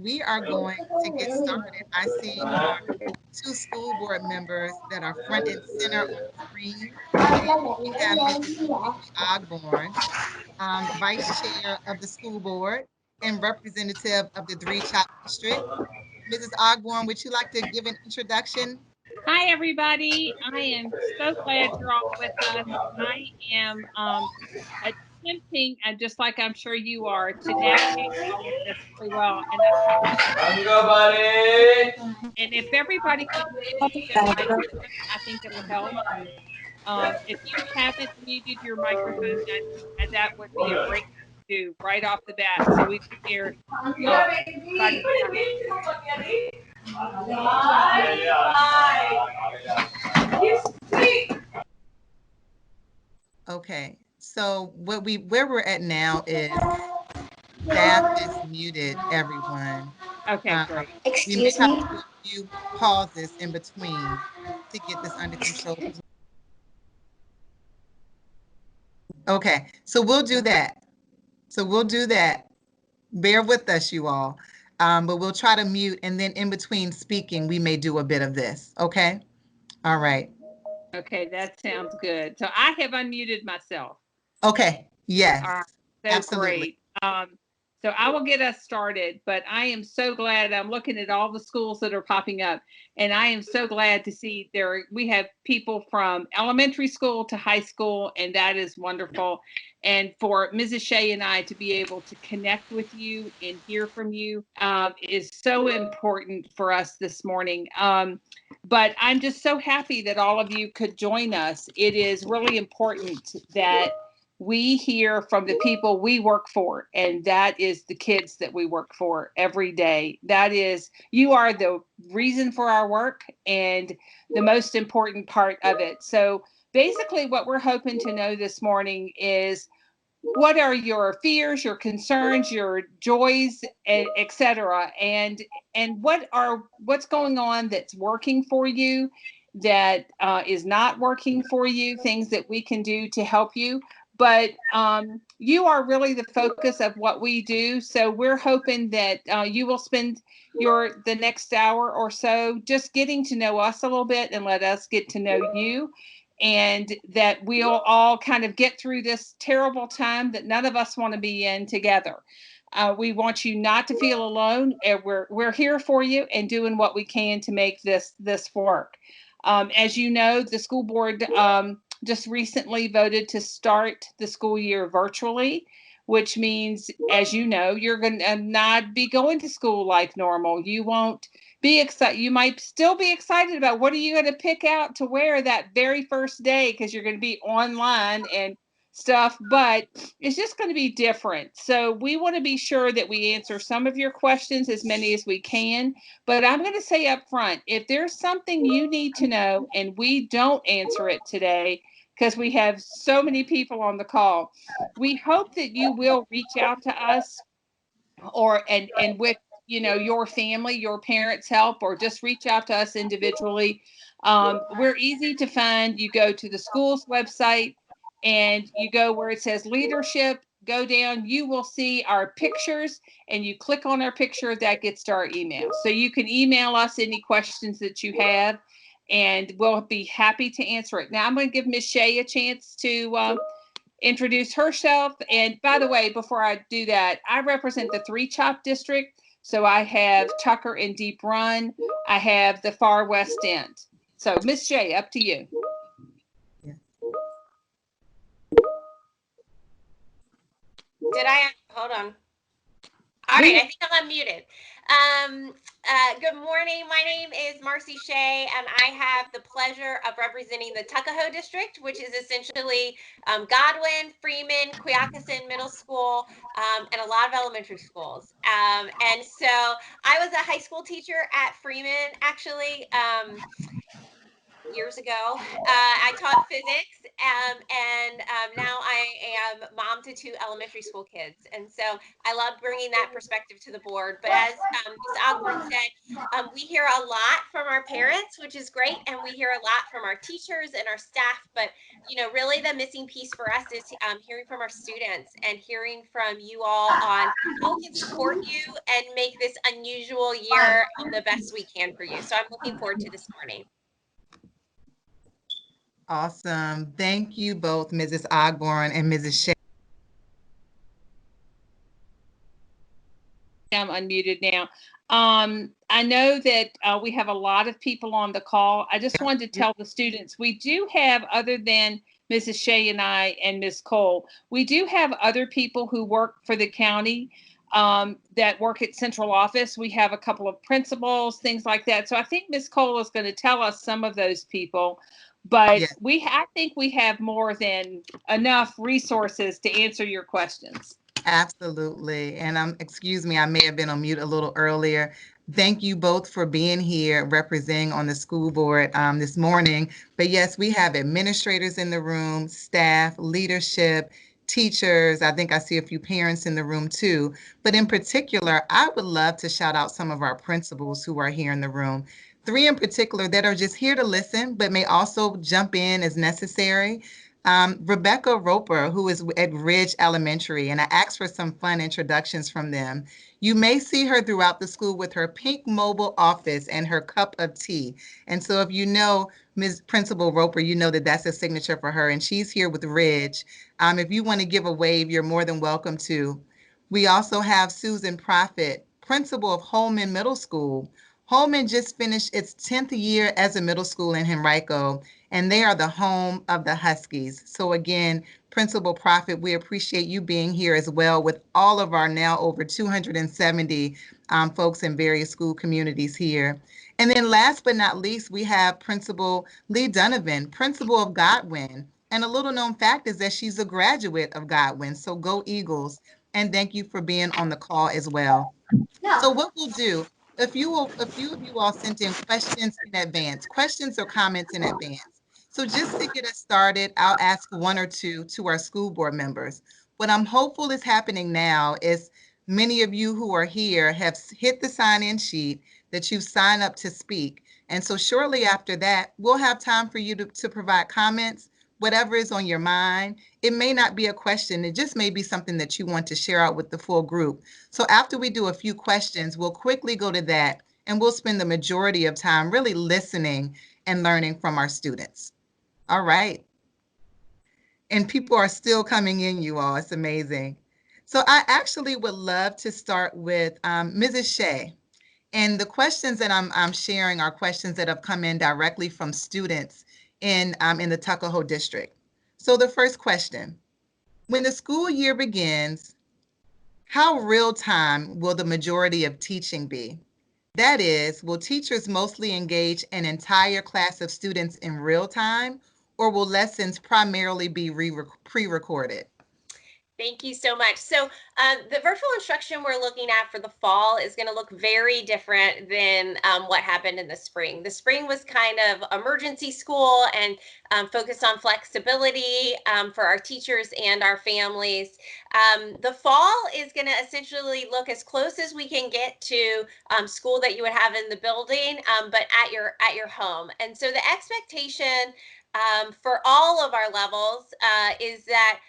we are going to get started. I see our two school board members that are front and center on the screen. And we have Mrs. Ogburn, Vice Chair of the school board and representative of the Chopt district. Mrs. Ogburn, would you like to give an introduction? Hi, everybody. I am so glad you're all with us. I am attempting, just like I'm sure you are, to navigate all of this really well. And if everybody could mute their microphone, I think it will help. If you haven't muted your microphone, that would be a great thing to do right off the bat, so we can hear everybody's Okay, so where we're at now is staff is muted, everyone. Okay, Uh, great. we may have to do a few pauses in between to get this under control. Okay, so we'll do that. So we'll do that. Bear with us, you all. But we'll try to mute, and then in between speaking, we may do a bit of this. Okay? All right. Okay, that sounds good. So I have unmuted myself. Okay. Yes. All right. So Absolutely. great. So I will get us started, but I am so glad. I'm looking at all the schools that are popping up, and I am so glad to see we have people from elementary school to high school, and that is wonderful. And for Mrs. Shea and I to be able to connect with you and hear from you is so important for us this morning. But I'm just so happy that all of you could join us. It is really important that we hear from the people we work for, and that is the kids that we work for every day. That is, you are the reason for our work and the most important part of it. So basically what we're hoping to know this morning is, what are your fears, your concerns, your joys, etc., and what's going on that's working for you, that is not working for you, things that we can do to help you. But you are really the focus of what we do, so we're hoping that you will spend the next hour or so just getting to know us a little bit and let us get to know you, and that we'll all kind of get through this terrible time that none of us want to be in together. We want you not to feel alone, and we're here for you and doing what we can to make this work. As you know, the school board just recently voted to start the school year virtually, which means, as you know, you're going to not be going to school like normal. You won't be excited. You might still be excited about what are you going to pick out to wear that very first day, because you're going to be online and stuff, but it's just going to be different. So we want to be sure that we answer some of your questions, as many as we can. But I'm going to say up front, if there's something you need to know and we don't answer it today, because we have so many people on the call, we hope that you will reach out to us, or and with your family, your parents' help, or just reach out to us individually. We're easy to find. You go to the school's website and you go where it says leadership, go down, you will see our pictures, and you click on our picture, that gets to our email. So you can email us any questions that you have, and we'll be happy to answer it. Now I'm going to give Miss Shea a chance to introduce herself. And by the way, before I do that, I represent the Chopt district. So I have Tucker and Deep Run. I have the far west end. So Miss Shea, up to you. Hold on. All right, I think I'm unmuted. Good morning. My name is Marcie Shea, and I have the pleasure of representing the Tuckahoe district, which is essentially Godwin, Freeman, Quioccasin Middle School, and a lot of elementary schools. And so I was a high school teacher at Freeman, actually. years ago. I taught physics, and now I am mom to 2 elementary school kids. And so I love bringing that perspective to the board. But as Ms. Ogburn said, we hear a lot from our parents, which is great, and we hear a lot from our teachers and our staff. But really the missing piece for us is hearing from our students and hearing from you all on how we can support you and make this unusual year the best we can for you. So I'm looking forward to this morning. Awesome. Thank you both, Mrs. Ogburn and Mrs. Shea. I'm unmuted now. I know that we have a lot of people on the call. I just wanted to tell the students, we do have, other than Mrs. Shea and I and Ms. Cole, we do have other people who work for the county that work at central office. We have a couple of principals, things like that. So I think Ms. Cole is going to tell us some of those people. But Yes. I think we have more than enough resources to answer your questions. Absolutely. And excuse me, I may have been on mute a little earlier. Thank you both for being here representing on the school board this morning. But yes, we have administrators in the room, staff, leadership, teachers. I think I see a few parents in the room too. But in particular, I would love to shout out some of our principals who are here in the room. 3 in particular that are just here to listen, but may also jump in as necessary. Rebecca Roper, who is at Ridge Elementary, and I asked for some fun introductions from them. You may see her throughout the school with her pink mobile office and her cup of tea. And so if you know Ms. Principal Roper, you know that that's a signature for her, and she's here with Ridge. If you want to give a wave, you're more than welcome to. We also have Susan Prophet, principal of Holmen Middle School. Holman just finished its 10th year as a middle school in Henrico, and they are the home of the Huskies. So again, Principal Prophet, we appreciate you being here as well with all of our now over 270 folks in various school communities here. And then last but not least, we have Principal Lee Donovan, principal of Godwin. And a little known fact is that she's a graduate of Godwin. So go Eagles. And thank you for being on the call as well. So what we'll do, a few of you all sent in questions in advance, questions or comments in advance. So just to get us started, I'll ask 1 or 2 to our school board members. What I'm hopeful is happening now is many of you who are here have hit the sign-in sheet that you've signed up to speak. And so shortly after that, we'll have time for you to provide comments, whatever is on your mind. It may not be a question. It just may be something that you want to share out with the full group. So after we do a few questions, we'll quickly go to that, and we'll spend the majority of time really listening and learning from our students. All right. And people are still coming in, you all. It's amazing. So I actually would love to start with Mrs. Shea. And the questions that I'm sharing are questions that have come in directly from students in the Tuckahoe district. So the first question, when the school year begins, how real time will the majority of teaching be? That is, will teachers mostly engage an entire class of students in real time, or will lessons primarily be pre-recorded? Thank you so much. So the virtual instruction we're looking at for the fall is going to look very different than what happened in the spring. The spring was kind of emergency school and focused on flexibility for our teachers and our families. The fall is going to essentially look as close as we can get to school that you would have in the building, but at your home. And so the expectation for all of our levels is that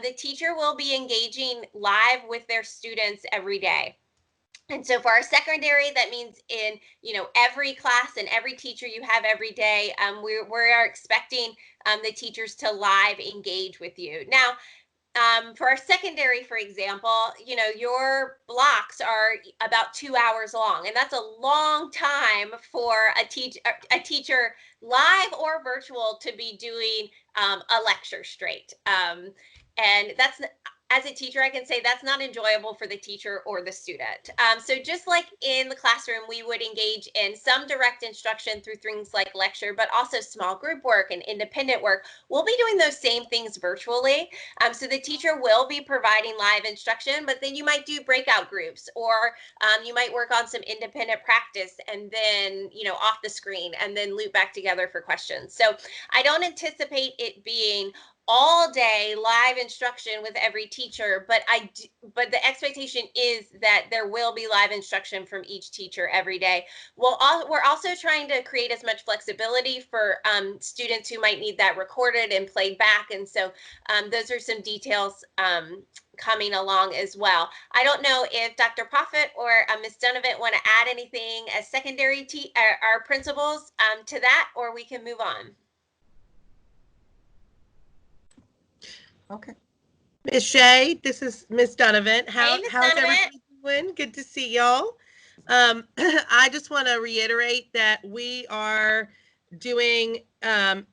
the teacher will be engaging live with their students every day. And so for our secondary, that means in every class and every teacher you have every day, we are expecting the teachers to live engage with you. Now, for our secondary, for example, your blocks are about 2 hours long, and that's a long time for a teacher, live or virtual, to be doing a lecture straight. And that's, as a teacher, I can say that's not enjoyable for the teacher or the student. So just like in the classroom, we would engage in some direct instruction through things like lecture, but also small group work and independent work. We'll be doing those same things virtually. So the teacher will be providing live instruction, but then you might do breakout groups, or you might work on some independent practice and then, off the screen, and then loop back together for questions. So I don't anticipate it being all day live instruction with every teacher, but the expectation is that there will be live instruction from each teacher every day. We're also trying to create as much flexibility for students who might need that recorded and played back, and so those are some details coming along as well. I don't know if Dr. Profit or Ms. Donovan want to add anything as secondary our principals to that, or we can move on. Okay. Ms. Shea, this is Ms. Donovan. Hey, Ms. How's Donovan. everybody doing? Good to see y'all. I just want to reiterate that we are doing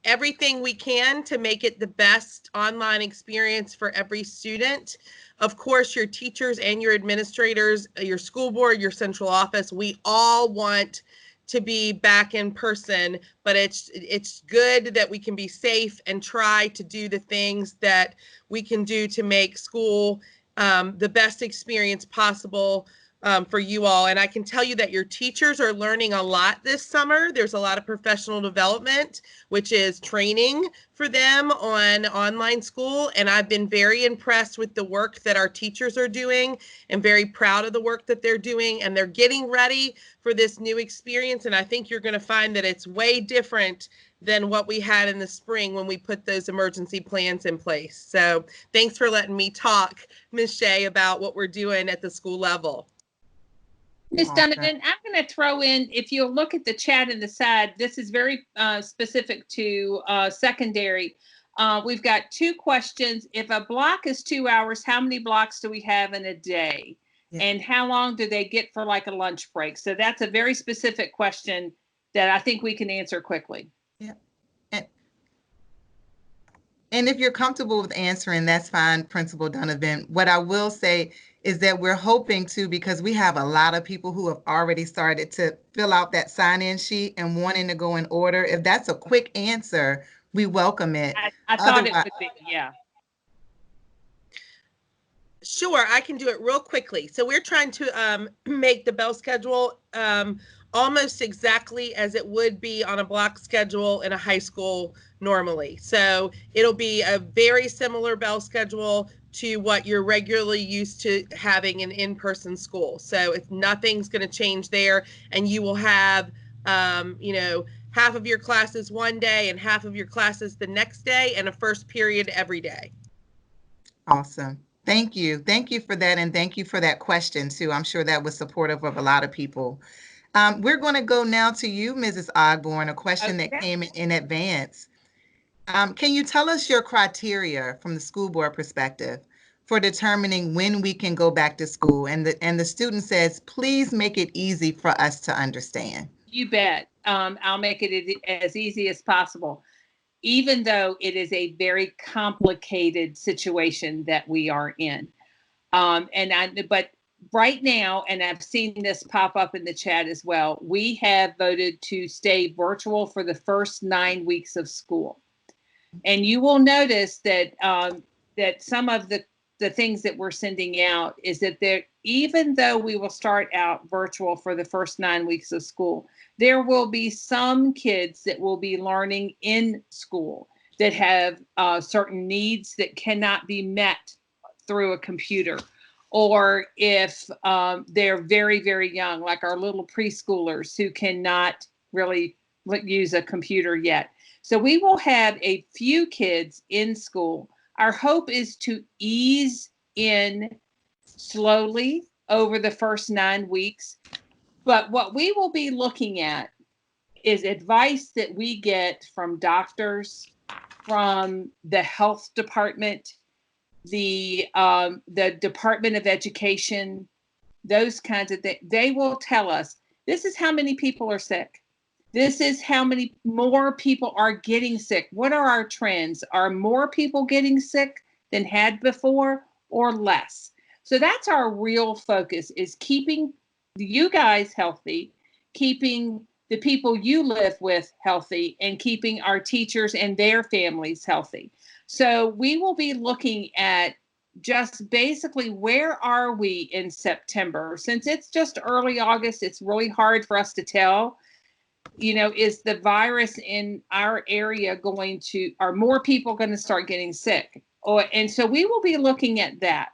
everything we can to make it the best online experience for every student. Of course, your teachers and your administrators, your school board, your central office, we all want to be back in person, but it's good that we can be safe and try to do the things that we can do to make school the best experience possible for you all. And I can tell you that your teachers are learning a lot this summer. There's a lot of professional development, which is training for them on online school. And I've been very impressed with the work that our teachers are doing, and very proud of the work that they're doing. And they're getting ready for this new experience. And I think you're going to find that it's way different than what we had in the spring when we put those emergency plans in place. So thanks for letting me talk, Ms. Shea, about what we're doing at the school level. Ms. Donovan, I'm going to throw in, if you'll look at the chat in the side, this is very specific to secondary. We've got 2 questions. If a block is 2 hours, how many blocks do we have in a day? Yeah. And how long do they get for like a lunch break? So that's a very specific question that I think we can answer quickly. Yeah. And if you're comfortable with answering, that's fine, Principal Donovan. What I will say is that we're hoping to, because we have a lot of people who have already started to fill out that sign-in sheet and wanting to go in order. If that's a quick answer, we welcome it. I thought it would be, yeah. Sure, I can do it real quickly. So we're trying to make the bell schedule almost exactly as it would be on a block schedule in a high school normally. So it'll be a very similar bell schedule to what you're regularly used to having in in-person school. So nothing's going to change there, and you will have, half of your classes one day and half of your classes the next day, and a first period every day. Awesome. Thank you. Thank you for that, and thank you for that question too. I'm sure that was supportive of a lot of people. We're going to go now to you, Mrs. Ogburn, a question that came in advance. Can you tell us your criteria from the school board perspective for determining when we can go back to school? And the student says, please make it easy for us to understand. You bet. I'll make it as easy as possible, even though it is a very complicated situation that we are in. But right now, and I've seen this pop up in the chat as well, we have voted to stay virtual for the first 9 weeks of school. And you will notice that that some of the things that we're sending out is that even though we will start out virtual for the first 9 weeks of school, there will be some kids that will be learning in school that have certain needs that cannot be met through a computer. Or if they're very, very young, like our little preschoolers who cannot really use a computer yet. So we will have a few kids in school. Our hope is to ease in slowly over the first 9 weeks. But what we will be looking at is advice that we get from doctors, from the health department, the Department of Education, those kinds of things. They will tell us, this is how many people are sick. This is how many more people are getting sick. What are our trends? Are more people getting sick than had before? or less. So that's our real focus, is keeping you guys healthy, keeping the people you live with healthy, and keeping our teachers and their families healthy. So we will be looking at just basically where are we in September. Since it's just early August, it's really hard for us to tell, you know, is the virus in our area going to, are more people going to start getting sick? And so we will be looking at that.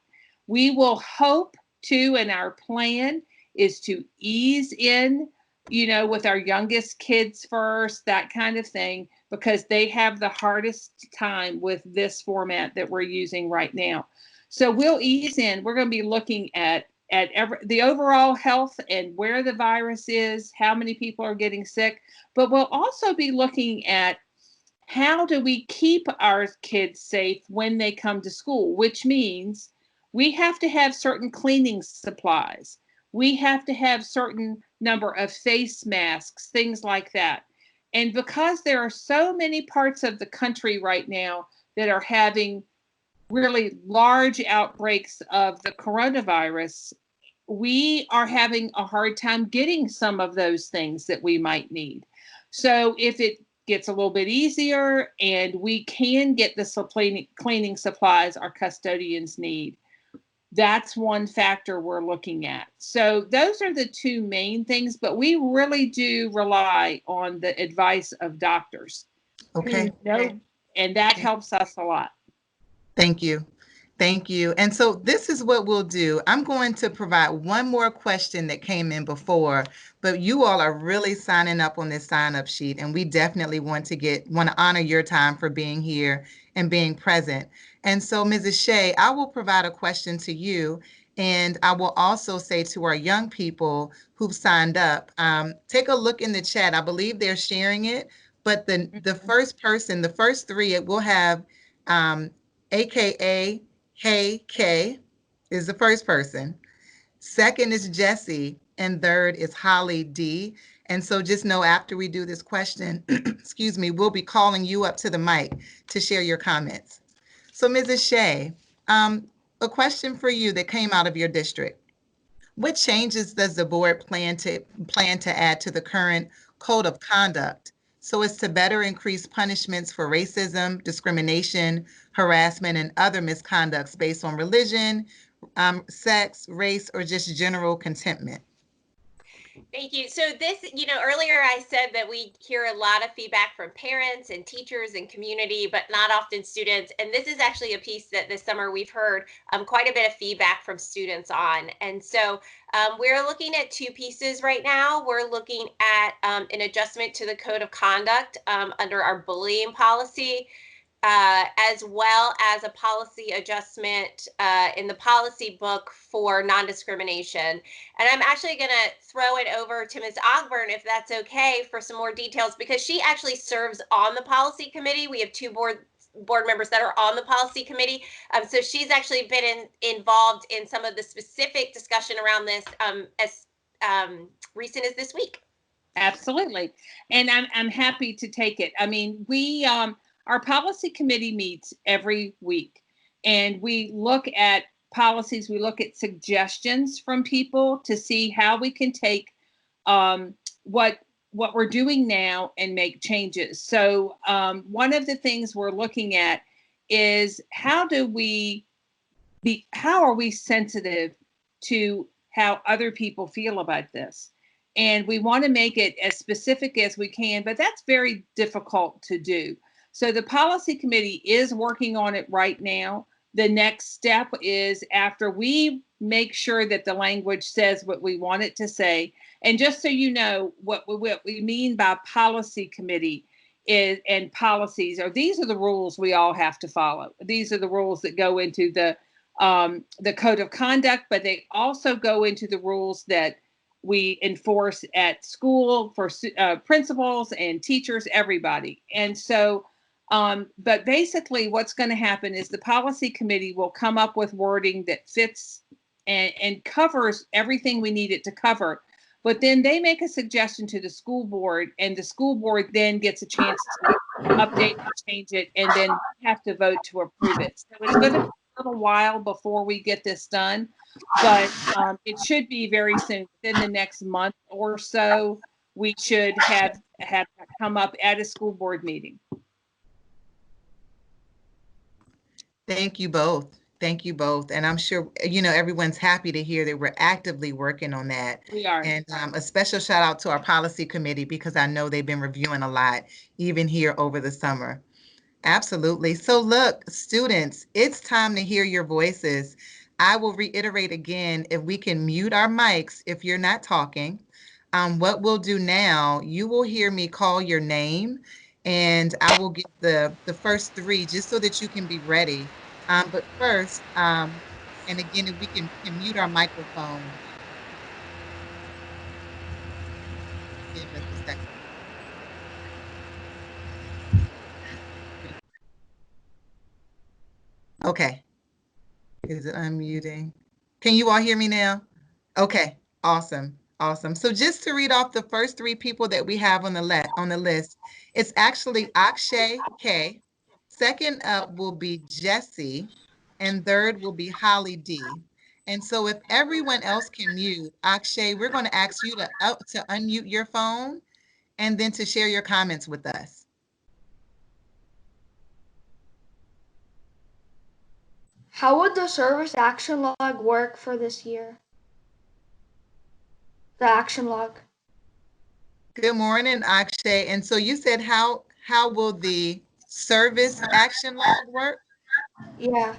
We will hope to, and our plan is to ease in, you know, with our youngest kids first, that kind of thing, because they have the hardest time with this format that we're using right now. So we'll ease in. We're going to be looking at the overall health and where the virus is, how many people are getting sick, but we'll also be looking at how do we keep our kids safe when they come to school, which means we have to have certain cleaning supplies. We have to have certain number of face masks, things like that. And because there are so many parts of the country right now that are having really large outbreaks of the coronavirus, we are having a hard time getting some of those things that we might need. So if it gets a little bit easier and we can get the cleaning supplies our custodians need, that's one factor we're looking at. So those are the two main things, but we really do rely on the advice of doctors. Okay. And that helps us a lot. Thank you. Thank you. And so this is what we'll do. I'm going to provide one more question that came in before, but you all are really signing up on this sign-up sheet, and we definitely want to honor your time for being here and being present. And so, Mrs. Shea, I will provide a question to you, and I will also say to our young people who've signed up, take a look in the chat. I believe they're sharing it, but the first person, the first three, it will have AKA Hey K is the first person. Second is Jesse, and third is Holly D. And so just know after we do this question, excuse me, we'll be calling you up to the mic to share your comments. So Mrs. Shea, a question for you that came out of your district. What changes does the board plan to add to the current code of conduct so as to better increase punishments for racism, discrimination, harassment, and other misconducts based on religion, sex, race, or just general contentment? Thank you. So this, earlier I said that we hear a lot of feedback from parents and teachers and community, but not often students. And this is actually a piece that this summer we've heard quite a bit of feedback from students on. And so we're looking at two pieces right now. We're looking at an adjustment to the code of conduct under our bullying policy, as well as a policy adjustment in the policy book for non-discrimination. And I'm actually going to throw it over to Ms. Ogburn, if that's okay, for some more details, because she actually serves on the policy committee. We have two board members that are on the policy committee. So she's actually been involved in some of the specific discussion around this as recent as this week. Absolutely. And I'm happy to take it. I mean, our policy committee meets every week, and we look at policies. We look at suggestions from people to see how we can take what we're doing now and make changes. So one of the things we're looking at is how are we sensitive to how other people feel about this? And we want to make it as specific as we can, but that's very difficult to do. So the policy committee is working on it right now. The next step is, after we make sure that the language says what we want it to say. And just so you know, what we mean by policy committee and policies these are the rules we all have to follow. These are the rules that go into the code of conduct, but they also go into the rules that we enforce at school for principals and teachers, everybody. And so, but basically what's going to happen is the policy committee will come up with wording that fits and covers everything we need it to cover. But then they make a suggestion to the school board, and the school board then gets a chance to update and change it, and then have to vote to approve it. So it's going to be a little while before we get this done, but it should be very soon. Within the next month or so, we should have that come up at a school board meeting. Thank you both. Thank you both. And I'm sure, everyone's happy to hear that we're actively working on that. We are. And a special shout out to our policy committee, because I know they've been reviewing a lot, even here over the summer. Absolutely. So look, students, it's time to hear your voices. I will reiterate again, if we can mute our mics if you're not talking. What we'll do now, you will hear me call your name, and I will get the first three just so that you can be ready. But first, and again, if we can mute our microphone. Give us a second. Okay. Is it unmuting? Can you all hear me now? Okay, awesome, awesome. So just to read off the first three people that we have on the list, it's actually Akshay K. Second up will be Jesse, and third will be Holly D. And so if everyone else can mute, Akshay, we're going to ask you to unmute your phone and then to share your comments with us. How would the service action log work for this year? The action log. Good morning, Akshay. And so you said how will the service action log work? Yeah.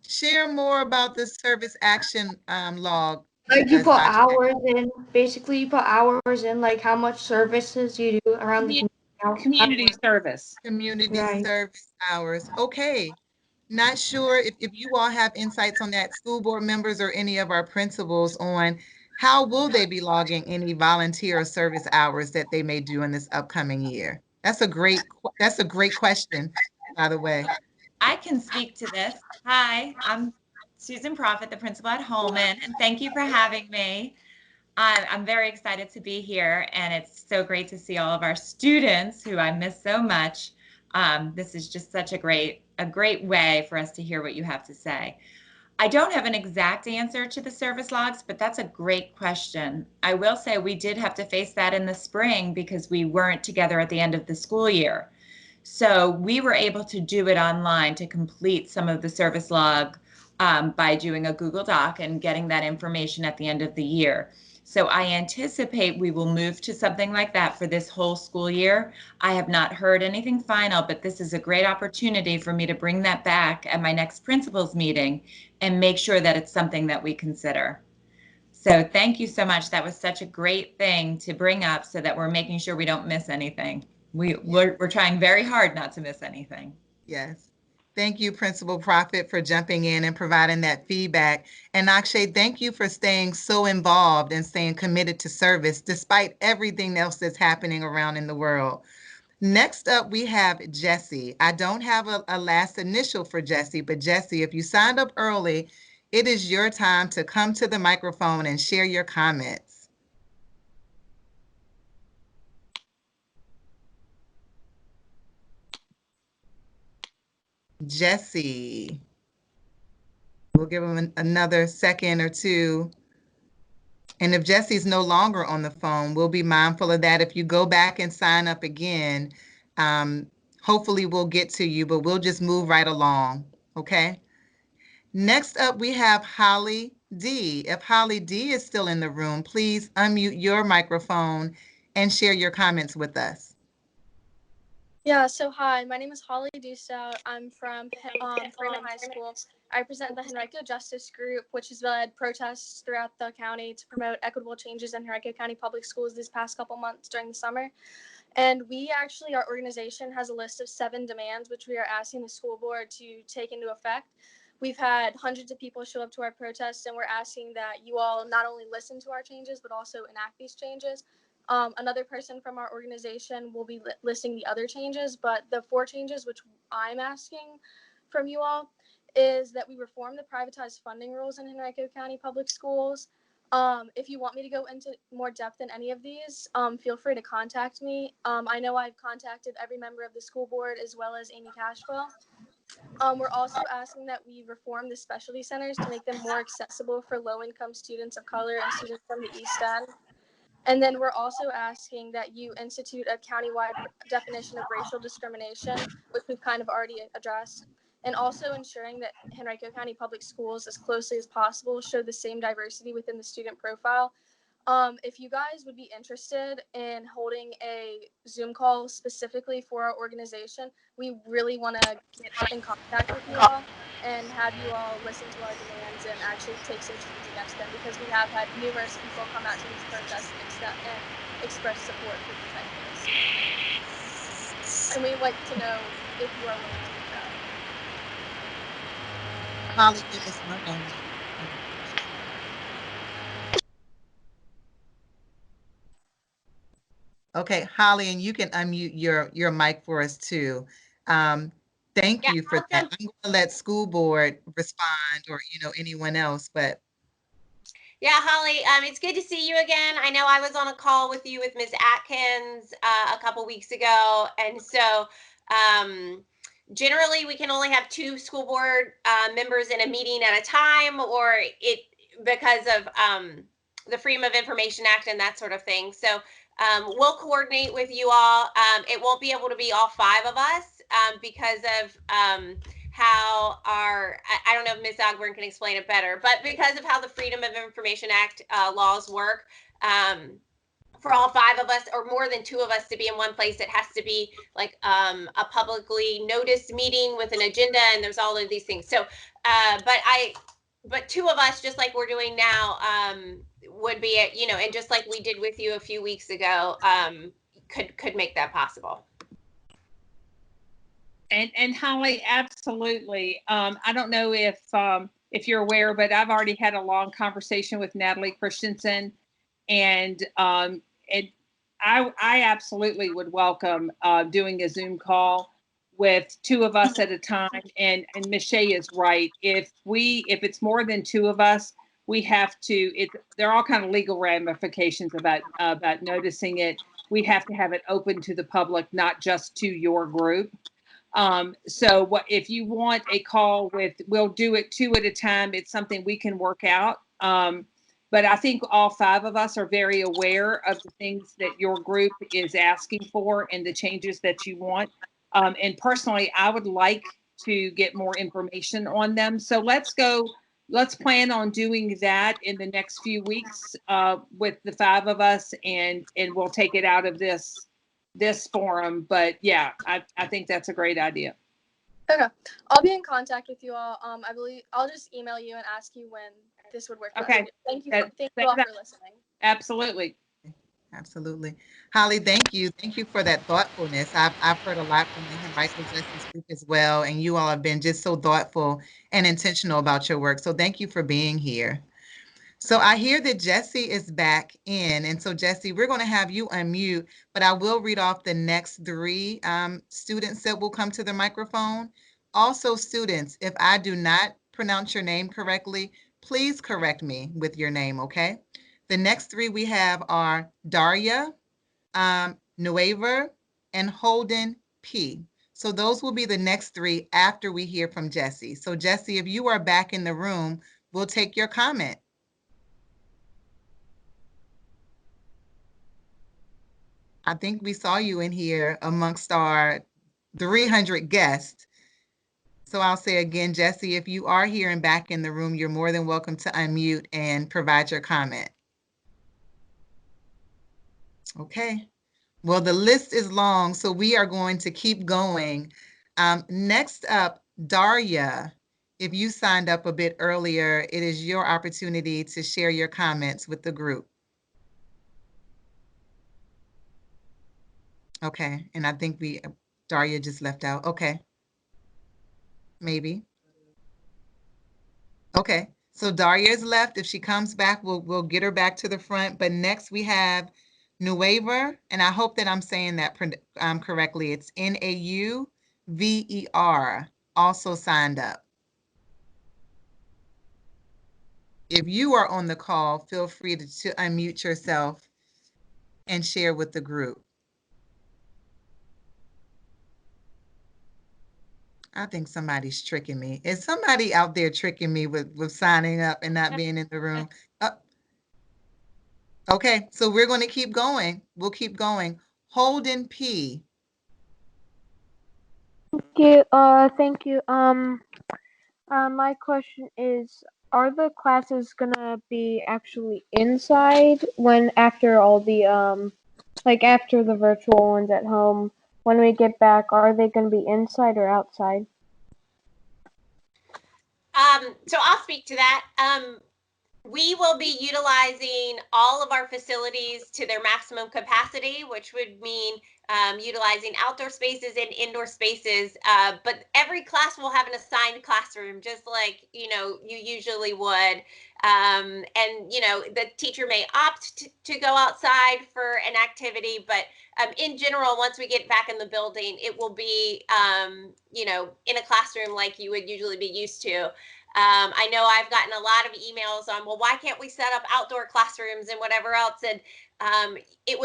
Share more about the service action log. Like you with us, put Akshay. hours in, basically you put hours in, like how much services you do around the Community service. Community Right. service hours. Okay. Not sure if you all have insights on that, school board members or any of our principals, on how will they be logging any volunteer or service hours that they may do in this upcoming year? That's a great question, by the way. I can speak to this. Hi, I'm Susan Profit, the principal at Holmen, and thank you for having me. I'm very excited to be here, and it's so great to see all of our students who I miss so much. This is just such a great way for us to hear what you have to say. I don't have an exact answer to the service logs, but that's a great question. I will say we did have to face that in the spring because we weren't together at the end of the school year. So we were able to do it online to complete some of the service log by doing a Google Doc and getting that information at the end of the year. So I anticipate we will move to something like that for this whole school year. I have not heard anything final, but this is a great opportunity for me to bring that back at my next principals meeting and make sure that it's something that we consider. So thank you so much. That was such a great thing to bring up so that we're making sure we don't miss anything. We're trying very hard not to miss anything. Yes. Thank you, Principal Profit, for jumping in and providing that feedback. And Akshay, thank you for staying so involved and staying committed to service despite everything else that's happening around in the world. Next up, we have Jesse. I don't have a last initial for Jesse, but Jesse, if you signed up early, it is your time to come to the microphone and share your comments. Jesse. We'll give him another second or two. And if Jesse's no longer on the phone, we'll be mindful of that. If you go back and sign up again, hopefully we'll get to you, but we'll just move right along, okay? Next up, we have Holly D. If Holly D is still in the room, please unmute your microphone and share your comments with us. Yeah, so hi, my name is Holly Dusto. I'm from Freshmen High School. I represent the Henrico Justice Group, which has led protests throughout the county to promote equitable changes in Henrico County Public Schools these past couple months during the summer. And our organization has a list of 7 demands, which we are asking the school board to take into effect. We've had hundreds of people show up to our protests, and we're asking that you all not only listen to our changes, but also enact these changes. Another person from our organization will be listing the other changes, but the 4 changes which I'm asking from you all is that we reform the privatized funding rules in Henrico County Public Schools. If you want me to go into more depth in any of these, feel free to contact me. I know I've contacted every member of the school board as well as Amy Cashwell. We're also asking that we reform the specialty centers to make them more accessible for low-income students of color and students from the East End. And then we're also asking that you institute a countywide definition of racial discrimination, which we've kind of already addressed, and also ensuring that Henrico County Public Schools, as closely as possible, show the same diversity within the student profile. If you guys would be interested in holding a Zoom call specifically for our organization, we really want to get in contact with you all and have you all listen to our demands and actually take some change against them, because we have had numerous people come out to these protests and express support for these ideas. And we'd like to know if you are willing to do that. Holly, give us one moment. Okay, Holly, and you can unmute your mic for us too. Thank Yeah, you for I'll that. jump. I'm going to let school board respond, or anyone else, but Yeah, Holly, it's good to see you again. I know I was on a call with you with Ms. Atkins a couple weeks ago, and so generally we can only have 2 school board members in a meeting at a time, or it because of the Freedom of Information Act and that sort of thing. So we'll coordinate with you all. It won't be able to be all 5 of us because of how I don't know if Ms. Ogburn can explain it better, but because of how the Freedom of Information Act laws work, for all 5 of us or more than 2 of us to be in one place, it has to be like a publicly noticed meeting with an agenda, and there's all of these things. So, but 2 of us, just like we're doing now, would be, and just like we did with you a few weeks ago, could make that possible. And Holly, absolutely. I don't know if you're aware, but I've already had a long conversation with Natalie Christensen, and I absolutely would welcome doing a Zoom call with 2 of us at a time. And Ms. Shea is right. If it's more than 2 of us, we have to. There are all kind of legal ramifications about noticing it. We have to have it open to the public, not just to your group. So if you want a call we'll do it 2 at a time. It's something we can work out. But I think all 5 of us are very aware of the things that your group is asking for and the changes that you want. And personally, I would like to get more information on them. So let's plan on doing that in the next few weeks with the 5 of us, and we'll take it out of this forum. But yeah, I think that's a great idea. Okay, I'll be in contact with you all. I believe I'll just email you and ask you when this would work. Okay. Thank you all for listening. Absolutely. absolutely. Holly, thank you. Thank you for that thoughtfulness. I've heard a lot from the Henrico Justice Group as well, and you all have been just so thoughtful and intentional about your work. So thank you for being here. So I hear that Jesse is back in. And so Jesse, we're going to have you unmute, but I will read off the next 3 students that will come to the microphone. Also, students, if I do not pronounce your name correctly, please correct me with your name, okay? The next 3 we have are Daria, Nuever, and Holden P. So those will be the next 3 after we hear from Jesse. So Jesse, if you are back in the room, we'll take your comment. I think we saw you in here amongst our 300 guests. So I'll say again, Jesse, if you are here and back in the room, you're more than welcome to unmute and provide your comment. Okay. Well, the list is long, so we are going to keep going. Next up, Daria, if you signed up a bit earlier, it is your opportunity to share your comments with the group. Okay, and I think Daria just left out. Okay. Maybe. Okay, so Daria is left. If she comes back, we'll get her back to the front. But next we have Nuever, and I hope that I'm saying that correctly. It's Nauver, also signed up. If you are on the call, feel free to unmute yourself and share with the group. I think somebody's tricking me. Is somebody out there tricking me with signing up and not being in the room? Uh, okay, so we're going to keep going. We'll keep going. Holden P. Thank you. My question is, are the classes gonna be actually inside when after all the like after the virtual ones at home, when we get back, are they gonna be inside or outside? So I'll speak to that. We will be utilizing all of our facilities to their maximum capacity, which would mean utilizing outdoor spaces and indoor spaces. But every class will have an assigned classroom, just like, you know, you usually would. And, you know, the teacher may opt to go outside for an activity, but in general, once we get back in the building, it will be, you know, in a classroom like you would usually be used to. I know I've gotten a lot of emails on, well, why can't we set up outdoor classrooms and whatever else? And it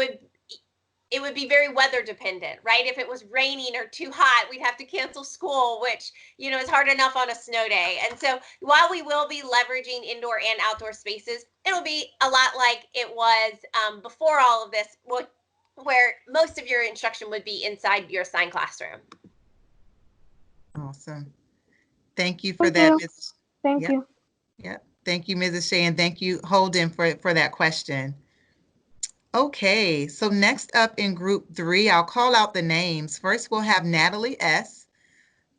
would be very weather dependent, right? If it was raining or too hot, we'd have to cancel school, which, you know, is hard enough on a snow day. And so while we will be leveraging indoor and outdoor spaces, it'll be a lot like it was before all of this, where most of your instruction would be inside your assigned classroom. Awesome. Thank you for that, Ms. Thank you. Yep. Thank you, Mrs. Shea, and thank you, Holden, for that question. Okay, so next up in group 3, I'll call out the names. First, we'll have Natalie S.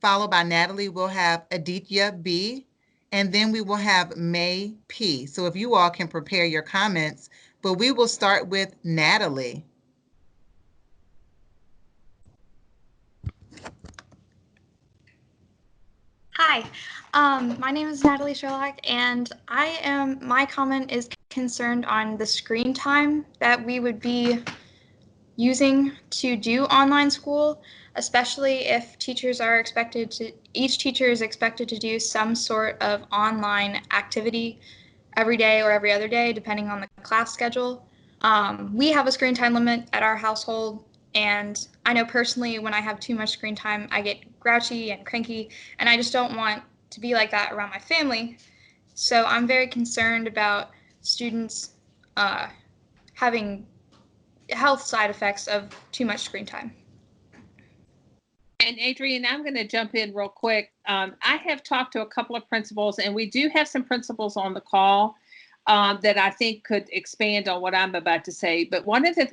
Followed by Natalie, we'll have Aditya B. And then we will have May P. So if you all can prepare your comments, but we will start with Natalie. Hi, my name is Natalie Jrotc, and my comment is concerned on the screen time that we would be using to do online school, especially if each teacher is expected to do some sort of online activity every day or every other day, depending on the class schedule. We have a screen time limit at our household, and I know personally when I have too much screen time, I get grouchy and cranky, and I just don't want to be like that around my family. So I'm very concerned about students having health side effects of too much screen time. And Adrienne, I'm going to jump in real quick. I have talked to a couple of principals, and we do have some principals on the call that I think could expand on what I'm about to say. But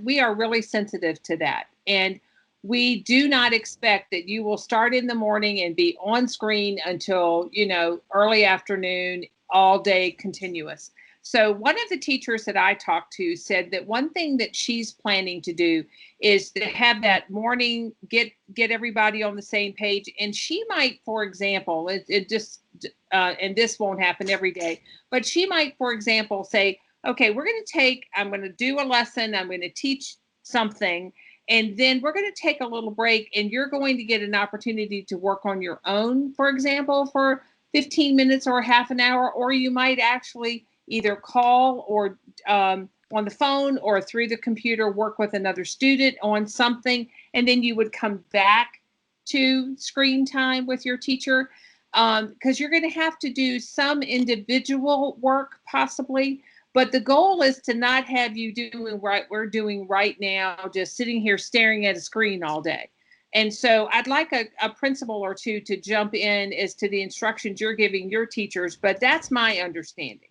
we are really sensitive to that. And we do not expect that you will start in the morning and be on screen until, you know, early afternoon, all day continuous. So one of the teachers that I talked to said that one thing that she's planning to do is to have that morning, get everybody on the same page. And she might, for example, and this won't happen every day, but she might, for example, say, okay, I'm going to do a lesson, I'm going to teach something, and then we're going to take a little break, and you're going to get an opportunity to work on your own, for example, for 15 minutes or half an hour, or you might actually either call or on the phone or through the computer, work with another student on something, and then you would come back to screen time with your teacher, because you're going to have to do some individual work possibly, but the goal is to not have you doing what we're doing right now, just sitting here staring at a screen all day. And so I'd like a principal or two to jump in as to the instructions you're giving your teachers, but that's my understanding.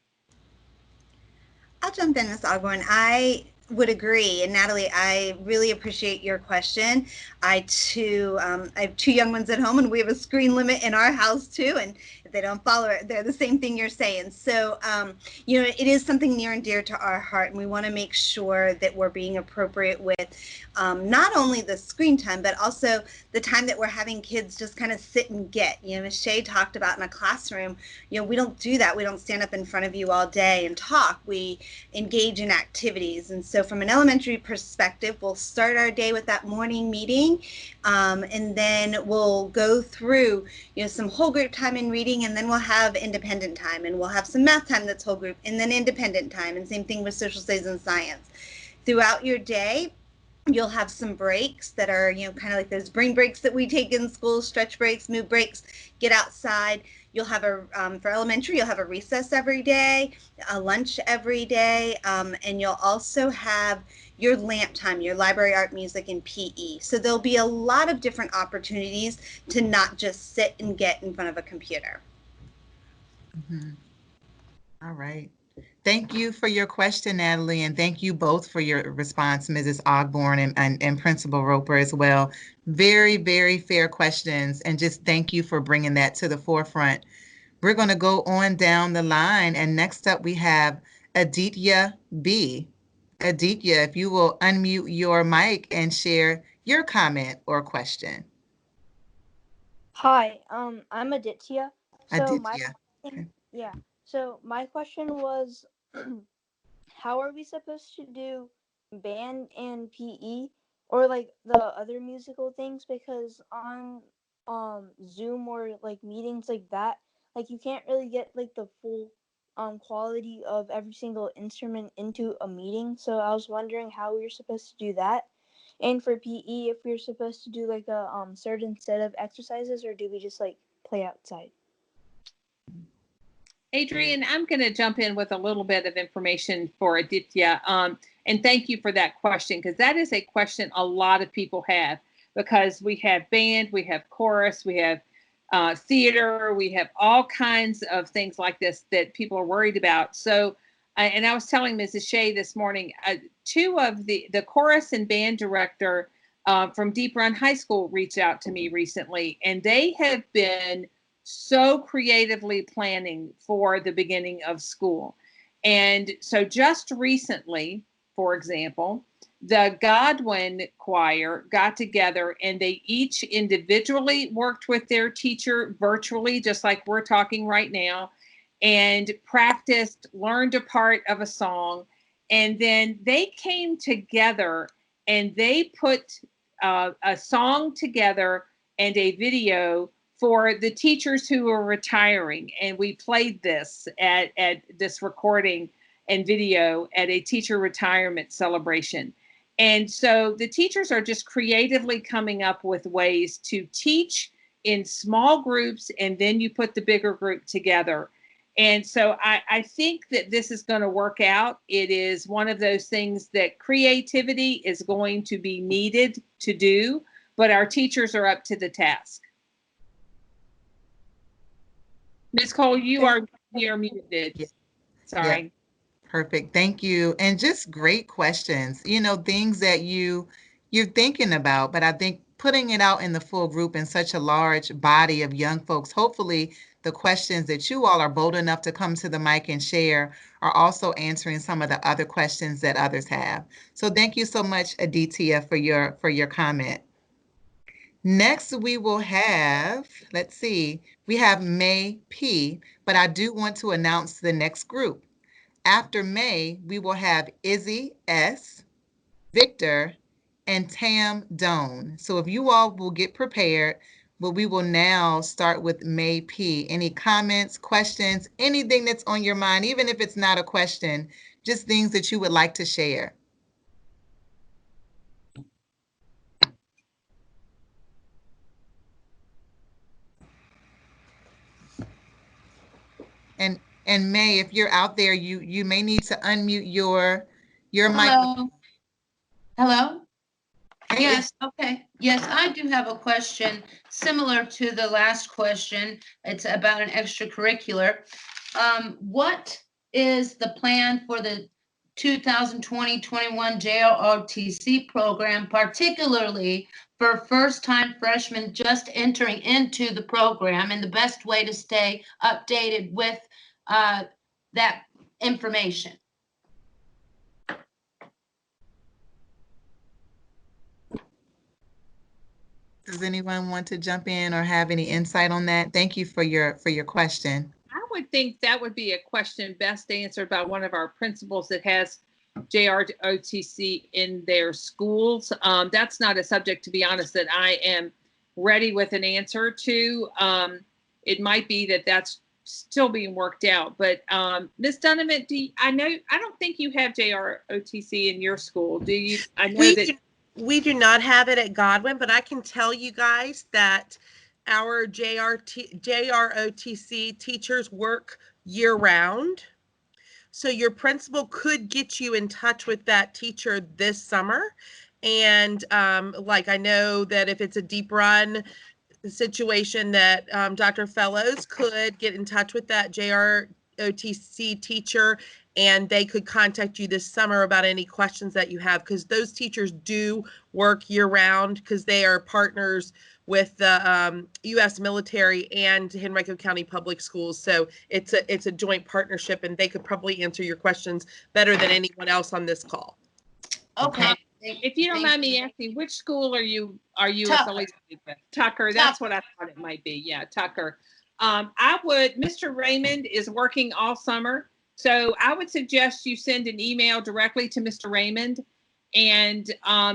I'll jump in, Ms. Ogburn. I would agree. And Natalie, I really appreciate your question. I have 2 young ones at home, and we have a screen limit in our house too. And if they don't follow it, they're the same thing you're saying. So, you know, it is something near and dear to our heart, and we want to make sure that we're being appropriate with not only the screen time, but also the time that we're having kids just kind of sit and get. You know, as Shea talked about in a classroom, you know, we don't do that. We don't stand up in front of you all day and talk. We engage in activities. And so from an elementary perspective, we'll start our day with that morning meeting, and then we'll go through, you know, some whole group time in reading, and then we'll have independent time, and we'll have some math time that's whole group, and then independent time, and same thing with social studies and science. Throughout your day, You'll have some breaks that are, kind of like those brain breaks that we take in school, stretch breaks, move breaks, get outside. You'll have for elementary, you'll have a recess every day, a lunch every day, and you'll also have your lamp time, your library, art, music, and PE. So there'll be a lot of different opportunities to not just sit and get in front of a computer. Mhm. All right. Thank you for your question, Natalie, and thank you both for your response, Mrs. Ogburn and Principal Roper as well. Very, very fair questions, and just thank you for bringing that to the forefront. We're going to go on down the line, and next up we have Aditya B. Aditya, if you will unmute your mic and share your comment or question. Hi, I'm Aditya. So my Aditya. Okay. yeah. So my question was, how are we supposed to do band and PE or like the other musical things? Because on Zoom or like meetings like that, like you can't really get like the full quality of every single instrument into a meeting. So I was wondering how we were supposed to do that. And for PE, if we are supposed to do like a certain set of exercises, or do we just like play outside? Adrian, I'm going to jump in with a little bit of information for Aditya. And thank you for that question, because that is a question a lot of people have, because we have band, we have chorus, we have theater, we have all kinds of things like this that people are worried about. So, and I was telling Mrs. Shea this morning, two of the chorus and band director from Deep Run High School reached out to me recently, and they have been so creatively planning for the beginning of school. And so just recently, for example, the Godwin Choir got together and they each individually worked with their teacher virtually, just like we're talking right now, and practiced, learned a part of a song. And then they came together and they put a song together and a video for the teachers who are retiring. And we played this at this recording and video at a teacher retirement celebration. And so the teachers are just creatively coming up with ways to teach in small groups, and then you put the bigger group together. And so I think that this is going to work out. It is one of those things that creativity is going to be needed to do, but our teachers are up to the task. Ms. Cole, you're muted. Yeah. Sorry. Yeah. Perfect. Thank you. And just great questions. Things that you're thinking about, but I think putting it out in the full group in such a large body of young folks, hopefully the questions that you all are bold enough to come to the mic and share are also answering some of the other questions that others have. So thank you so much, Aditya, for your comment. Next, we will have, let's see, we have May P, but I do want to announce the next group. After May, we will have Izzy S, Victor, and Tam Doan. So if you all will get prepared, but we will now start with May P. Any comments, questions, anything that's on your mind, even if it's not a question, just things that you would like to share. And May, if you're out there, you may need to unmute your mic. Hello. Hello? Hey, Yes, okay. Yes, I do have a question similar to the last question. It's about an extracurricular. What is the plan for the 2020-21 JROTC program, particularly for first-time freshmen just entering into the program, and the best way to stay updated with that information? Does anyone want to jump in or have any insight on that? Thank you for your question. I would think that would be a question best answered by one of our principals that has JROTC in their schools. That's not a subject, to be honest, that I am ready with an answer to. It might be that that's still being worked out. But Ms. Donovan, I don't think you have JROTC in your school, do you? I know We do not have it at Godwin, but I can tell you guys that our JROTC teachers work year round. So your principal could get you in touch with that teacher this summer. And like I know that if it's a deep run situation that Dr. Fellows could get in touch with that JROTC teacher and they could contact you this summer about any questions that you have, because those teachers do work year round because they are partners with the U.S. military and Henrico County Public Schools. So it's a joint partnership, and they could probably answer your questions better than anyone else on this call. Okay. If you don't mind me asking, which school are you Tucker. affiliated with? Tucker. That's what I thought it might be. Yeah, Tucker. Mr. Raymond is working all summer, so I would suggest you send an email directly to Mr. Raymond, and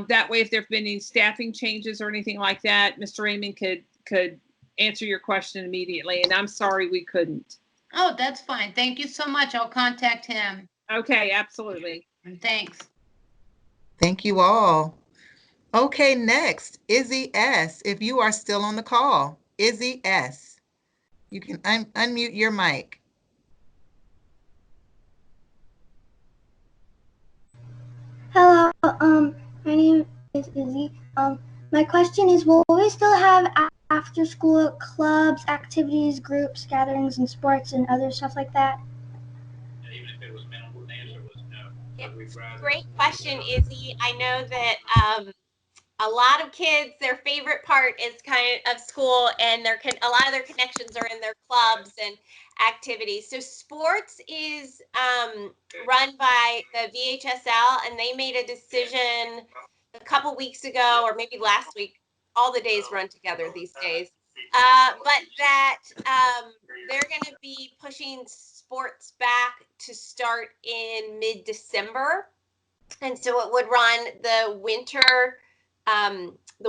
that way, if there've been any staffing changes or anything like that, Mr. Raymond could answer your question immediately. And I'm sorry we couldn't. Oh, that's fine. Thank you so much. I'll contact him. Okay, absolutely. Thanks. Thank you all. Okay, next, Izzy S. If you are still on the call, Izzy S. You can unmute your mic. Hello, my name is Izzy. My question is, will we still have after-school clubs, activities, groups, gatherings, and sports and other stuff like that? Even if it was minimal, the answer was no. Great question, Izzy. I know that a lot of kids, their favorite part is kind of school, and a lot of their connections are in their clubs and activities. So sports is run by the VHSL, and they made a decision a couple weeks ago, or maybe last week. All the days run together these days. But that they're going to be pushing sports back to start in mid-December. And so it would run the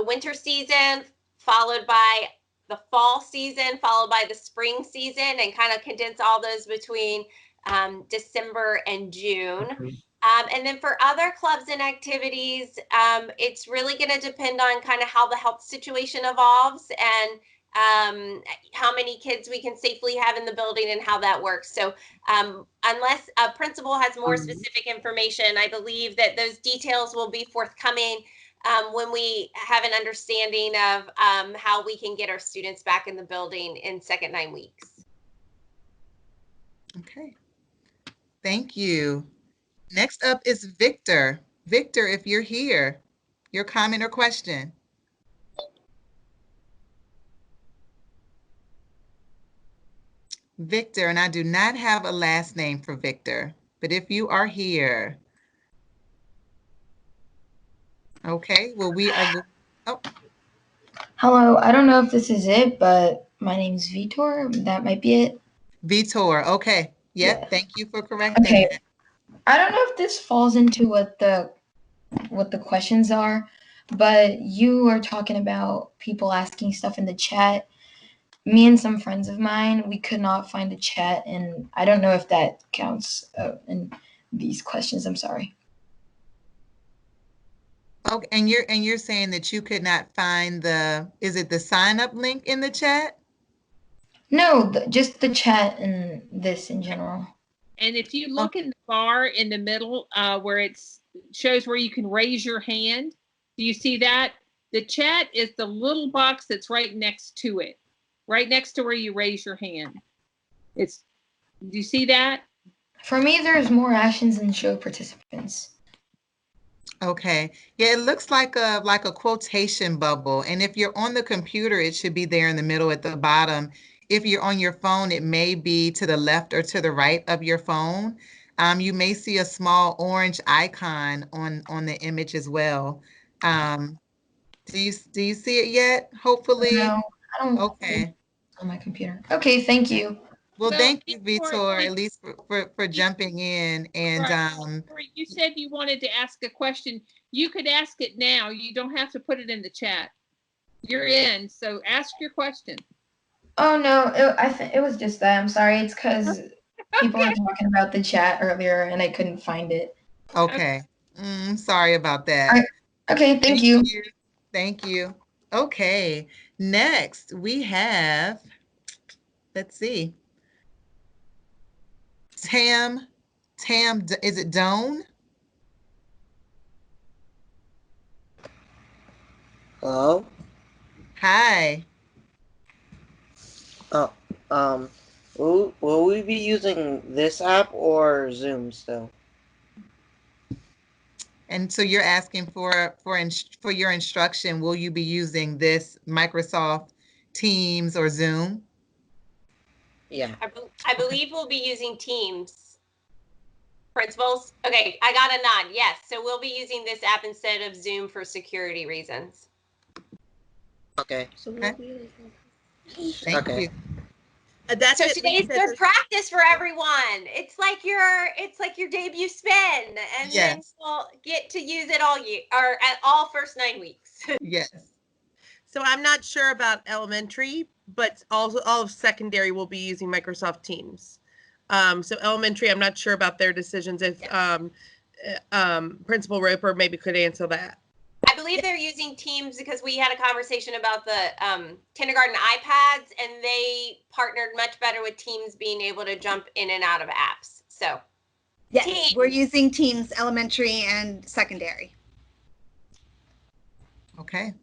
winter season, followed by the fall season, followed by the spring season, and kind of condense all those between December and June. And then for other clubs and activities, it's really going to depend on kind of how the health situation evolves and how many kids we can safely have in the building and how that works. So unless a principal has more specific information, I believe that those details will be forthcoming when we have an understanding of how we can get our students back in the building in second 9 weeks. Okay. Thank you. Next up is Victor. Victor, if you're here, your comment or question. Victor, and I do not have a last name for Victor, but if you are here. Okay, well, we are, oh. Hello, I don't know if this is it, but my name's Vitor. That might be it. Vitor, okay. Yep, Yeah. Thank you for correcting Okay. that. I don't know if this falls into what the questions are, but you were talking about people asking stuff in the chat. Me and some friends of mine, we could not find the chat, and I don't know if that counts in these questions. I'm sorry. Okay, and you're saying that you could not find is it the sign up link in the chat? No, just the chat and this in general. And if you look in the bar in the middle where it shows where you can raise your hand, do you see that? The chat is the little box that's right next to it, right next to where you raise your hand. Do you see that? For me, there's more actions than show participants. Okay. Yeah, it looks like a quotation bubble. And if you're on the computer, it should be there in the middle at the bottom. If you're on your phone, it may be to the left or to the right of your phone. You may see a small orange icon on the image as well. Do you see it yet? Hopefully. No, I don't. Okay. On my computer. Okay, thank you. Well, thank you, Vitor, at least for jumping in. And right. You said you wanted to ask a question. You could ask it now. You don't have to put it in the chat. You're in, so ask your question. Oh no, it was just that. I'm sorry. It's because people were talking about the chat earlier and I couldn't find it. Okay. Sorry about that. Okay, thank you. Thank you. Okay, next we have, let's see, Tam, is it Doan? Hello? Hi. Oh, will we be using this app or Zoom still? And so you're asking for your instruction, will you be using this Microsoft Teams or Zoom? Yeah. I believe we'll be using Teams. Principals? Okay, I got a nod. Yes, so we'll be using this app instead of Zoom for security reasons. Okay. Okay. Thank Okay. you. That's So it, today's Lisa. good practice for everyone. It's like your debut spin, and then Yes. you'll get to use it all year or at all first 9 weeks. Yes. So I'm not sure about elementary, but also all of secondary will be using Microsoft Teams. So elementary, I'm not sure about their decisions. If Principal Roper maybe could answer that. I believe they're using Teams because we had a conversation about the kindergarten iPads, and they partnered much better with Teams being able to jump in and out of apps. So, Yes, Teams. we're using Teams elementary and secondary. Okay.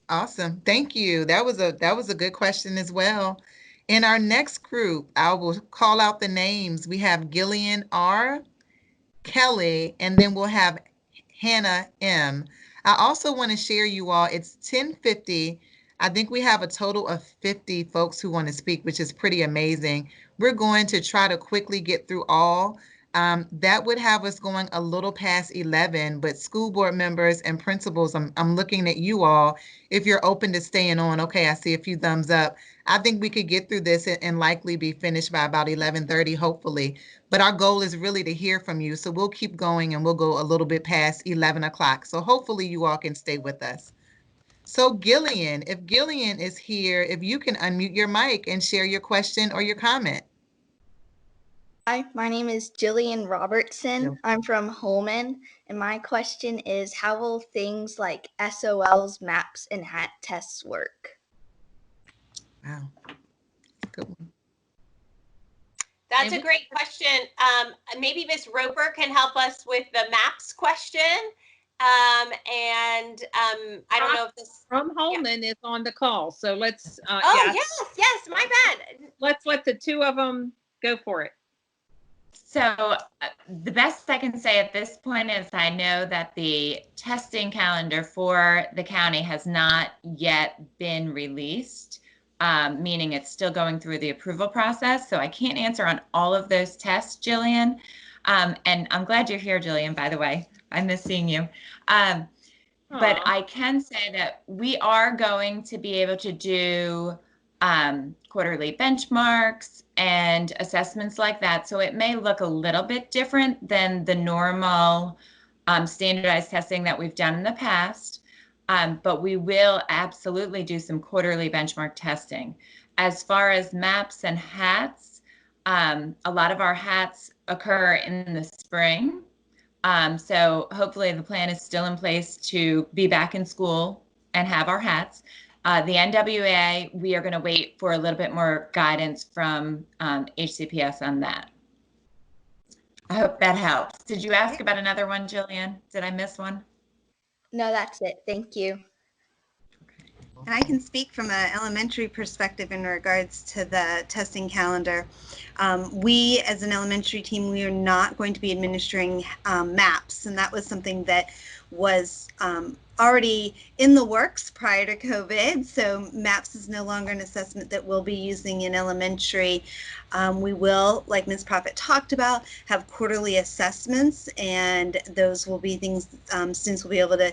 Awesome. Thank you. That was a good question as well. In our next group, I will call out the names. We have Gillian R, Kelly, and then we'll have Hannah M. I also want to share you all, it's 10:50. I think we have a total of 50 folks who want to speak, which is pretty amazing. We're going to try to quickly get through all. That would have us going a little past 11, but school board members and principals, I'm looking at you all. If you're open to staying on, okay, I see a few thumbs up. I think we could get through this and likely be finished by about 11:30, hopefully. But our goal is really to hear from you. So we'll keep going and we'll go a little bit past 11 o'clock. So hopefully you all can stay with us. So Gillian, if Gillian is here, if you can unmute your mic and share your question or your comment. Hi, my name is Jillian Robertson. I'm from Holmen, and my question is, how will things like SOLs, maps, and hat tests work? Wow, good one. That's a great question. Maybe Miss Roper can help us with the maps question. I don't know if this from Holman is on the call. So let's. Yes, my bad. Let's let the two of them go for it. So the best I can say at this point is I know that the testing calendar for the county has not yet been released, meaning it's still going through the approval process. So I can't answer on all of those tests, Jillian. And I'm glad you're here, Jillian, by the way. I miss seeing you. But I can say that we are going to be able to do quarterly benchmarks and assessments like that. So it may look a little bit different than the normal standardized testing that we've done in the past. But we will absolutely do some quarterly benchmark testing. As far as maps and hats, a lot of our hats occur in the spring. So hopefully the plan is still in place to be back in school and have our hats. The NWA, we are going to wait for a little bit more guidance from HCPS on that. I hope that helps. Did you ask about another one, Jillian? Did I miss one? No, that's it. Thank you. And I can speak from an elementary perspective in regards to the testing calendar. We, as an elementary team, we are not going to be administering maps, and that was something that was already in the works prior to COVID. So maps is no longer an assessment that we'll be using in elementary. We will, like Ms. Prophet talked about, have quarterly assessments, and those will be things students will be able to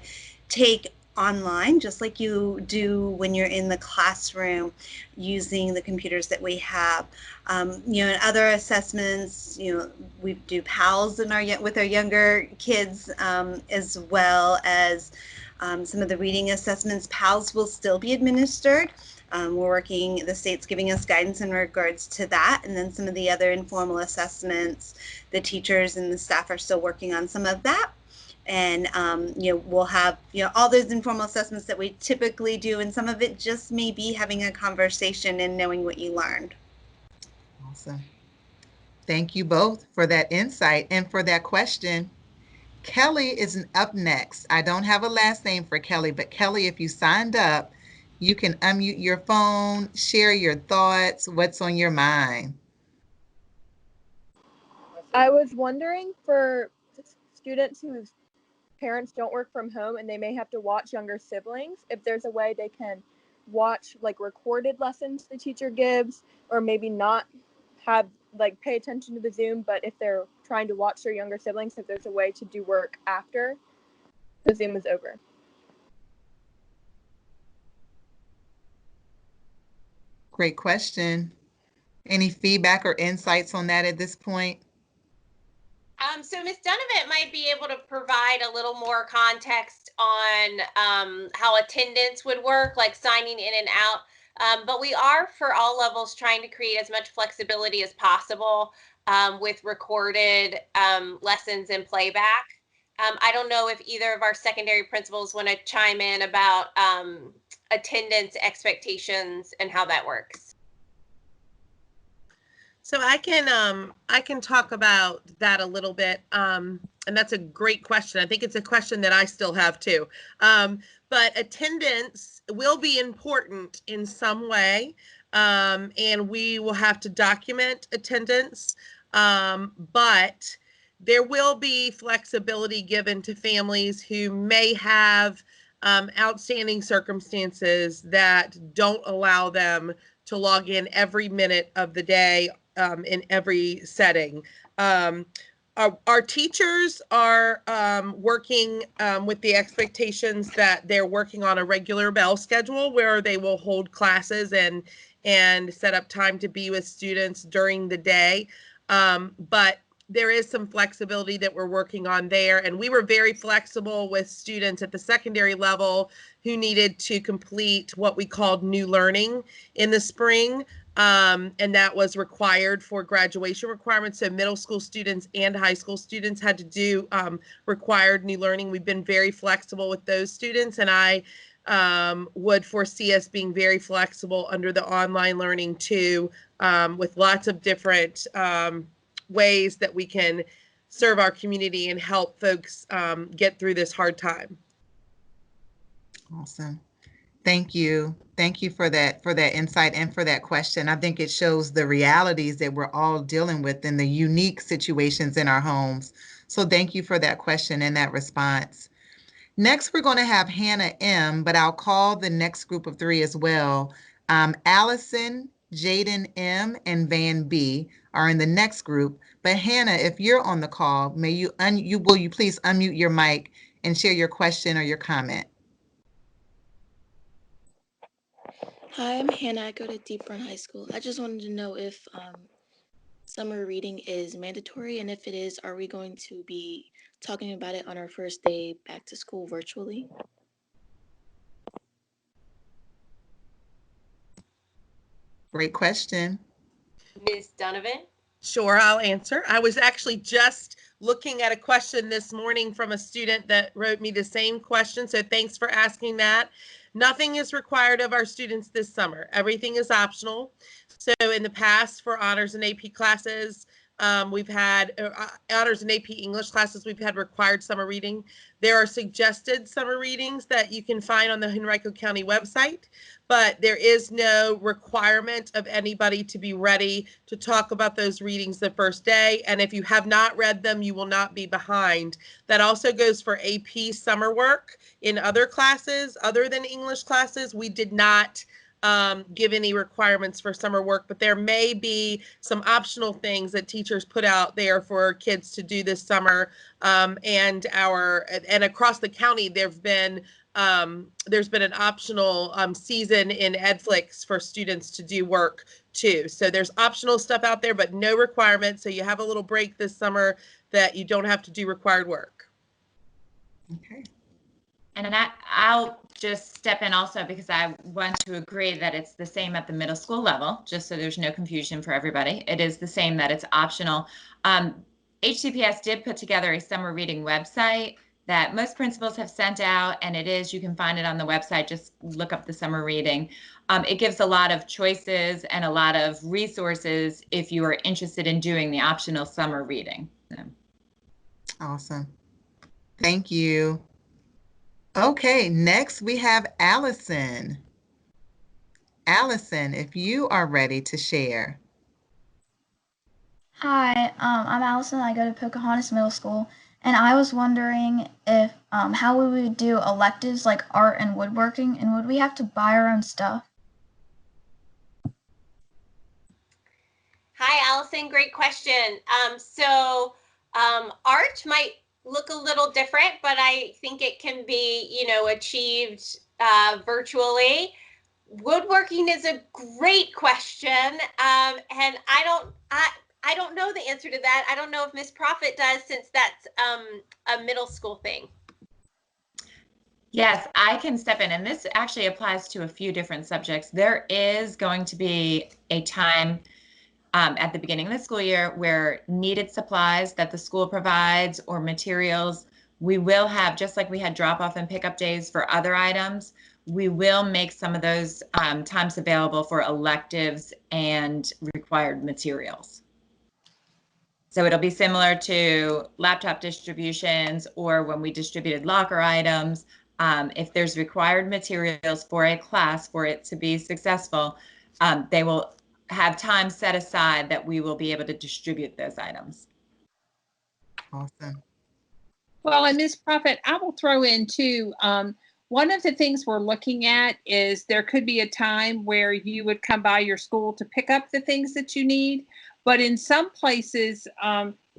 take online, just like you do when you're in the classroom using the computers that we have. In other assessments, we do PALs with our younger kids, as well as some of the reading assessments. PALs will still be administered. The state's giving us guidance in regards to that. And then some of the other informal assessments, the teachers and the staff are still working on some of that. And, we'll have, all those informal assessments that we typically do. And some of it just may be having a conversation and knowing what you learned. Awesome. Thank you both for that insight and for that question. Kelly is up next. I don't have a last name for Kelly, but Kelly, if you signed up, you can unmute your phone, share your thoughts, what's on your mind. I was wondering, for students whose parents don't work from home and they may have to watch younger siblings, if there's a way they can watch like recorded lessons the teacher gives, or maybe not have like pay attention to the Zoom, but if they're trying to watch their younger siblings, if there's a way to do work after the Zoom is over. Great question. Any feedback or insights on that at this point? So Ms. Donovan might be able to provide a little more context on how attendance would work, like signing in and out. But we are, for all levels, trying to create as much flexibility as possible with recorded lessons and playback. I don't know if either of our secondary principals want to chime in about attendance expectations and how that works. So I can talk about that a little bit, and that's a great question. I think it's a question that I still have too. But attendance will be important in some way, and we will have to document attendance, but there will be flexibility given to families who may have outstanding circumstances that don't allow them to log in every minute of the day in every setting. Our teachers are working with the expectations that they're working on a regular bell schedule where they will hold classes and set up time to be with students during the day. But there is some flexibility that we're working on there. And we were very flexible with students at the secondary level who needed to complete what we called new learning in the spring. And that was required for graduation requirements. So middle school students and high school students had to do required new learning. We've been very flexible with those students, and I would foresee us being very flexible under the online learning too, with lots of different ways that we can serve our community and help folks get through this hard time. Awesome. Thank you. Thank you for that insight and for that question. I think it shows the realities that we're all dealing with and the unique situations in our homes. So thank you for that question and that response. Next, we're going to have Hannah M, but I'll call the next group of three as well. Allison, Jaden M, and Van B are in the next group. But Hannah, if you're on the call, will you please unmute your mic and share your question or your comment? Hi, I'm Hannah. I go to Deep Run High School. I just wanted to know if summer reading is mandatory, and if it is, are we going to be talking about it on our first day back to school virtually? Great question. Ms. Donovan? Sure, I'll answer. I was actually just looking at a question this morning from a student that wrote me the same question, so thanks for asking that. Nothing is required of our students this summer. Everything is optional. So in the past, for honors and AP classes, we've had honors and AP English classes, we've had required summer reading. There are suggested summer readings that you can find on the Henrico County website, but there is no requirement of anybody to be ready to talk about those readings the first day. And if you have not read them, you will not be behind. That also goes for AP summer work in other classes other than English classes. We did not give any requirements for summer work, but there may be some optional things that teachers put out there for kids to do this summer. And across the county, there's been an optional season in EdFlix for students to do work too. So there's optional stuff out there, but no requirements. So you have a little break this summer that you don't have to do required work. Okay. And I'll just step in also because I want to agree that it's the same at the middle school level, just so there's no confusion for everybody. It is the same that it's optional. HCPS did put together a summer reading website that most principals have sent out, and you can find it on the website. Just look up the summer reading. It gives a lot of choices and a lot of resources if you are interested in doing the optional summer reading. So. Awesome. Thank you. Okay, next we have Allison. Allison, if you are ready to share. Hi, I'm Allison. I go to Pocahontas Middle School, and I was wondering if how we would do electives like art and woodworking, and would we have to buy our own stuff? Hi, Allison. Great question. Art might look a little different, but I think it can be, achieved virtually. Woodworking is a great question, and I don't know the answer to that. I don't know if Miss Prophet does, since that's a middle school thing. Yes, I can step in, and this actually applies to a few different subjects. There is going to be a time at the beginning of the school year where needed supplies that the school provides or materials, we will have, just like we had drop-off and pickup days for other items, we will make some of those times available for electives and required materials. So it'll be similar to laptop distributions or when we distributed locker items. If there's required materials for a class for it to be successful, they will have time set aside that we will be able to distribute those items. Awesome. Well, and Ms. Prophet, I will throw in too, one of the things we're looking at is there could be a time where you would come by your school to pick up the things that you need. But in some places,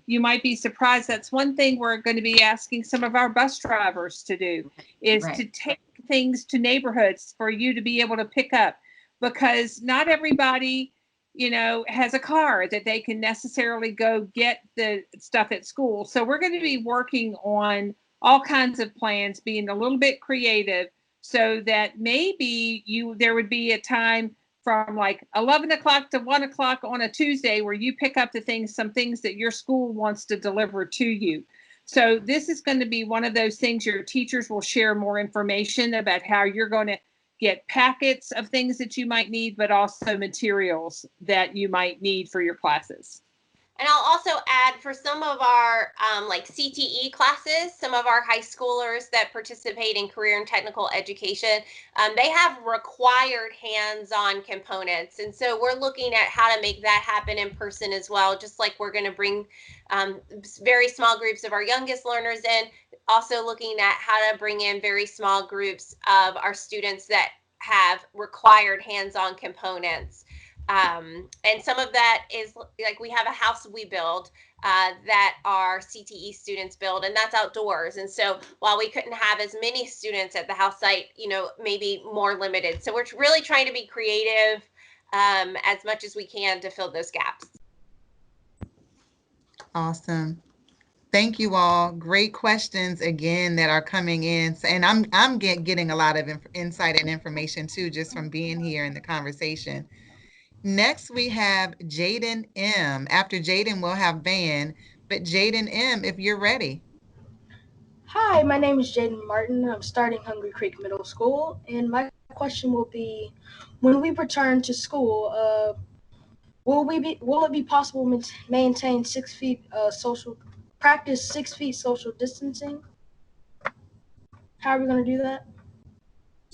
you might be surprised. That's one thing we're going to be asking some of our bus drivers to do, is to take things to neighborhoods for you to be able to pick up, because not everybody, has a car that they can necessarily go get the stuff at school. So we're going to be working on all kinds of plans, being a little bit creative, so that maybe there would be a time from like 11 o'clock to 1 o'clock on a Tuesday where you pick up some things that your school wants to deliver to you. So this is going to be one of those things your teachers will share more information about how you're going to get packets of things that you might need, but also materials that you might need for your classes. And I'll also add, for some of our like CTE classes, some of our high schoolers that participate in career and technical education, they have required hands-on components. And so we're looking at how to make that happen in person as well, just like we're going to bring very small groups of our youngest learners in, also looking at how to bring in very small groups of our students that have required hands-on components. And some of that is like, we have a house we build that our CTE students build, and that's outdoors. And so while we couldn't have as many students at the house site, maybe more limited. So we're really trying to be creative as much as we can to fill those gaps. Awesome. Thank you all. Great questions again that are coming in. And I'm getting a lot of insight and information too, just from being here in the conversation. Next, we have Jaden M. After Jaden, we'll have Van. But Jaden M., if you're ready. Hi, my name is Jaden Martin. I'm starting Hungry Creek Middle School. And my question will be, when we return to school, will it be possible to maintain 6 feet practice 6 feet social distancing? How are we going to do that?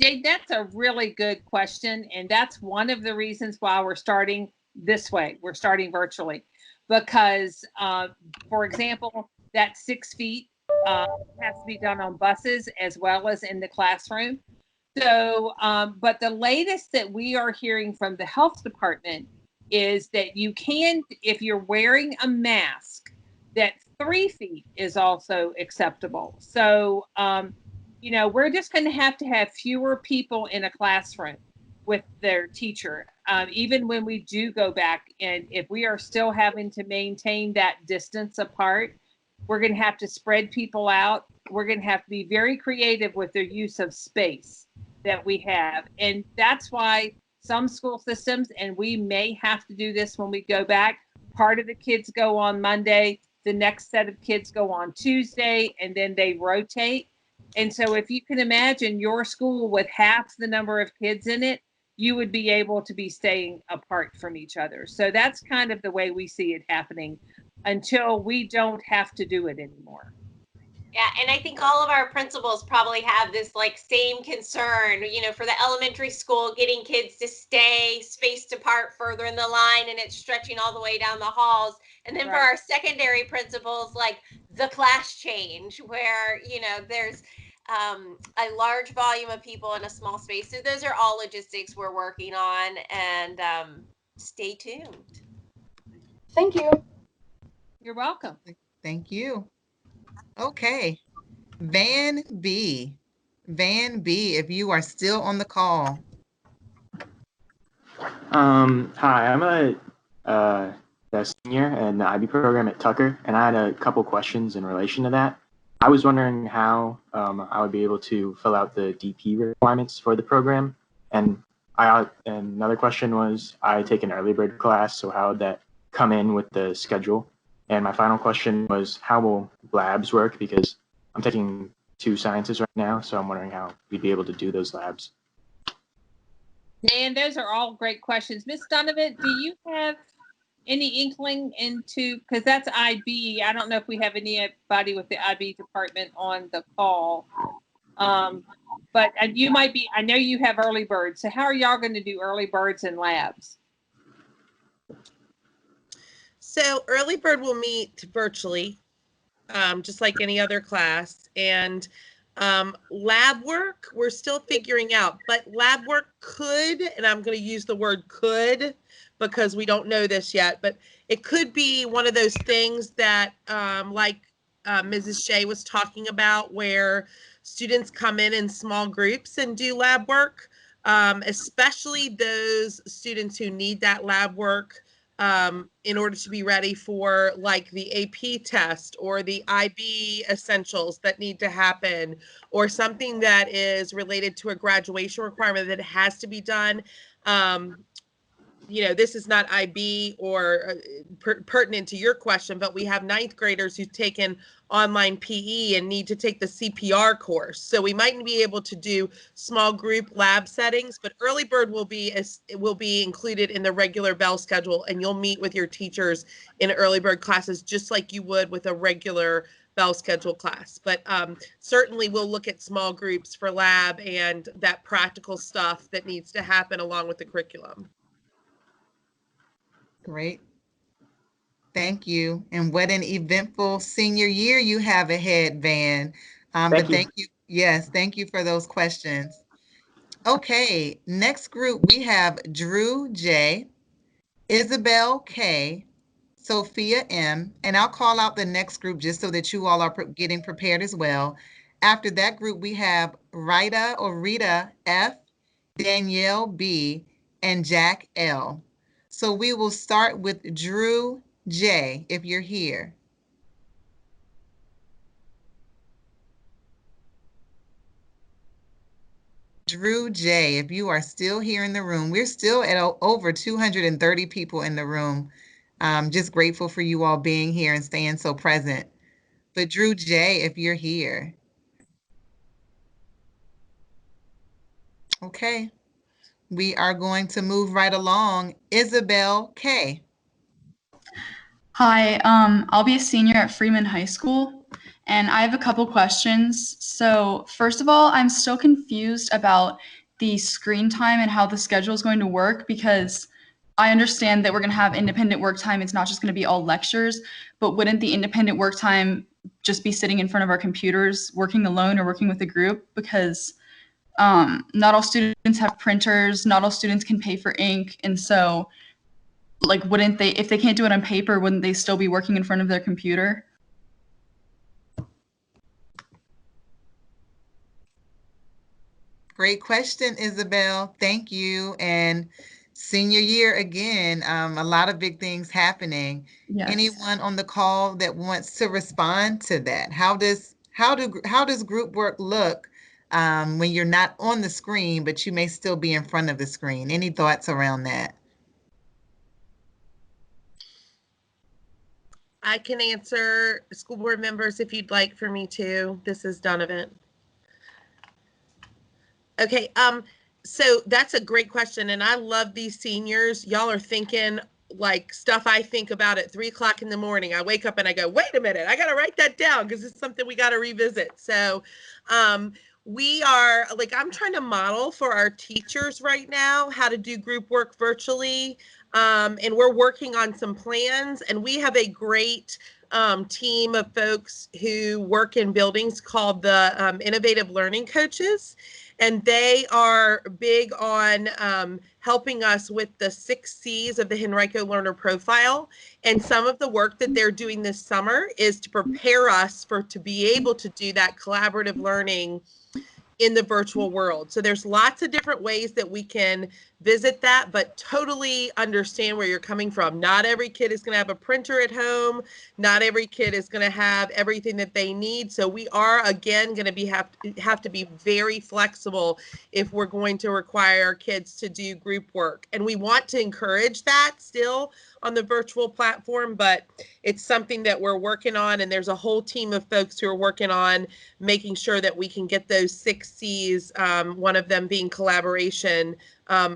Jade, that's a really good question. And that's one of the reasons why we're starting this way. We're starting virtually because, for example, that 6 feet has to be done on buses as well as in the classroom. So, but the latest that we are hearing from the health department is that you can, if you're wearing a mask, that 3 feet is also acceptable. So, we're just going to have fewer people in a classroom with their teacher, even when we do go back. And if we are still having to maintain that distance apart, we're going to have to spread people out. We're going to have to be very creative with the use of space that we have. And that's why some school systems, and we may have to do this when we go back, part of the kids go on Monday, the next set of kids go on Tuesday, and then they rotate. And so if you can imagine your school with half the number of kids in it, you would be able to be staying apart from each other. So that's kind of the way we see it happening until we don't have to do it anymore. Yeah, and I think all of our principals probably have this like same concern, you know, for the elementary school, getting kids to stay spaced apart further in the line and it's stretching all the way down the halls. And then for our secondary principals, like the class change where, you know, there's a large volume of people in a small space. So those are all logistics we're working on, and stay tuned. Thank you. You're welcome. Thank you. Okay. Van B. Van B, if you are still on the call. Hi, I'm a senior in the IB program at Tucker, and I had a couple questions in relation to that. I was wondering how I would be able to fill out the DP requirements for the program, and another question was, I take an early bird class, so how would that come in with the schedule? And my final question was, how will labs work? Because I'm taking 2 sciences right now, so I'm wondering how we'd be able to do those labs. And those are all great questions. Ms. Donovan, do you have any inkling into, because that's IB, I don't know if we have anybody with the IB department on the call, but you might be, I know you have early birds, so how are y'all going to do early birds and labs? So early bird will meet virtually, just like any other class. And lab work, we're still figuring out, but lab work could, and I'm going to use the word could because we don't know this yet, but it could be one of those things that like Mrs. Shea was talking about, where students come in small groups and do lab work, especially those students who need that lab work in order to be ready for like the AP test or the IB essentials that need to happen, or something that is related to a graduation requirement that has to be done. You know, this is not IB or pertinent to your question, but we have 9th graders who've taken online PE and need to take the CPR course. So we might be able to do small group lab settings, but early bird will be included in the regular bell schedule, and you'll meet with your teachers in early bird classes just like you would with a regular bell schedule class. But certainly we'll look at small groups for lab and that practical stuff that needs to happen along with the curriculum. Great. Thank you. And what an eventful senior year you have ahead, Van. Thank you. Yes, thank you for those questions. Okay, next group we have Drew J, Isabel K, Sophia M, and I'll call out the next group just so that you all are getting prepared as well. After that group, we have Rita F, Danielle B, and Jack L. So we will start with Drew J, if you're here. Drew J, if you are still here in the room, we're still at over 230 people in the room. Just grateful for you all being here and staying so present. But Drew J, if you're here. Okay, we are going to move right along. Isabel K. Hi, I'll be a senior at Freeman High School, and I have a couple questions. So first of all, I'm still confused about the screen time and how the schedule is going to work, because I understand that we're going to have independent work time. It's not just going to be all lectures, but wouldn't the independent work time just be sitting in front of our computers, working alone or working with a group? Because not all students have printers, not all students can pay for ink, and so like, wouldn't they, if they can't do it on paper, wouldn't they still be working in front of their computer? Great question, Isabel. Thank you. And senior year again, a lot of big things happening. Yes. Anyone on the call that wants to respond to that? How does group work look when you're not on the screen, but you may still be in front of the screen? Any thoughts around that? I can answer school board members if you'd like for me to. This is Donovan. Okay, so that's a great question, and I love these seniors. Y'all are thinking like stuff I think about at 3 o'clock in the morning. I wake up and I go, wait a minute, I got to write that down because it's something we got to revisit. So we are like, I'm trying to model for our teachers right now how to do group work virtually. And we're working on some plans, and we have a great team of folks who work in buildings called the Innovative Learning Coaches. And they are big on helping us with the 6 C's of the Henrico Learner Profile. And some of the work that they're doing this summer is to prepare us to be able to do that collaborative learning in the virtual world. So there's lots of different ways that we can visit that, but totally understand where you're coming from. Not every kid is going to have a printer at home. Not every kid is going to have everything that they need. So we are, again, going to have to be very flexible if we're going to require kids to do group work. And we want to encourage that still on the virtual platform, but it's something that we're working on, and there's a whole team of folks who are working on making sure that we can get those 6 C's, one of them being collaboration,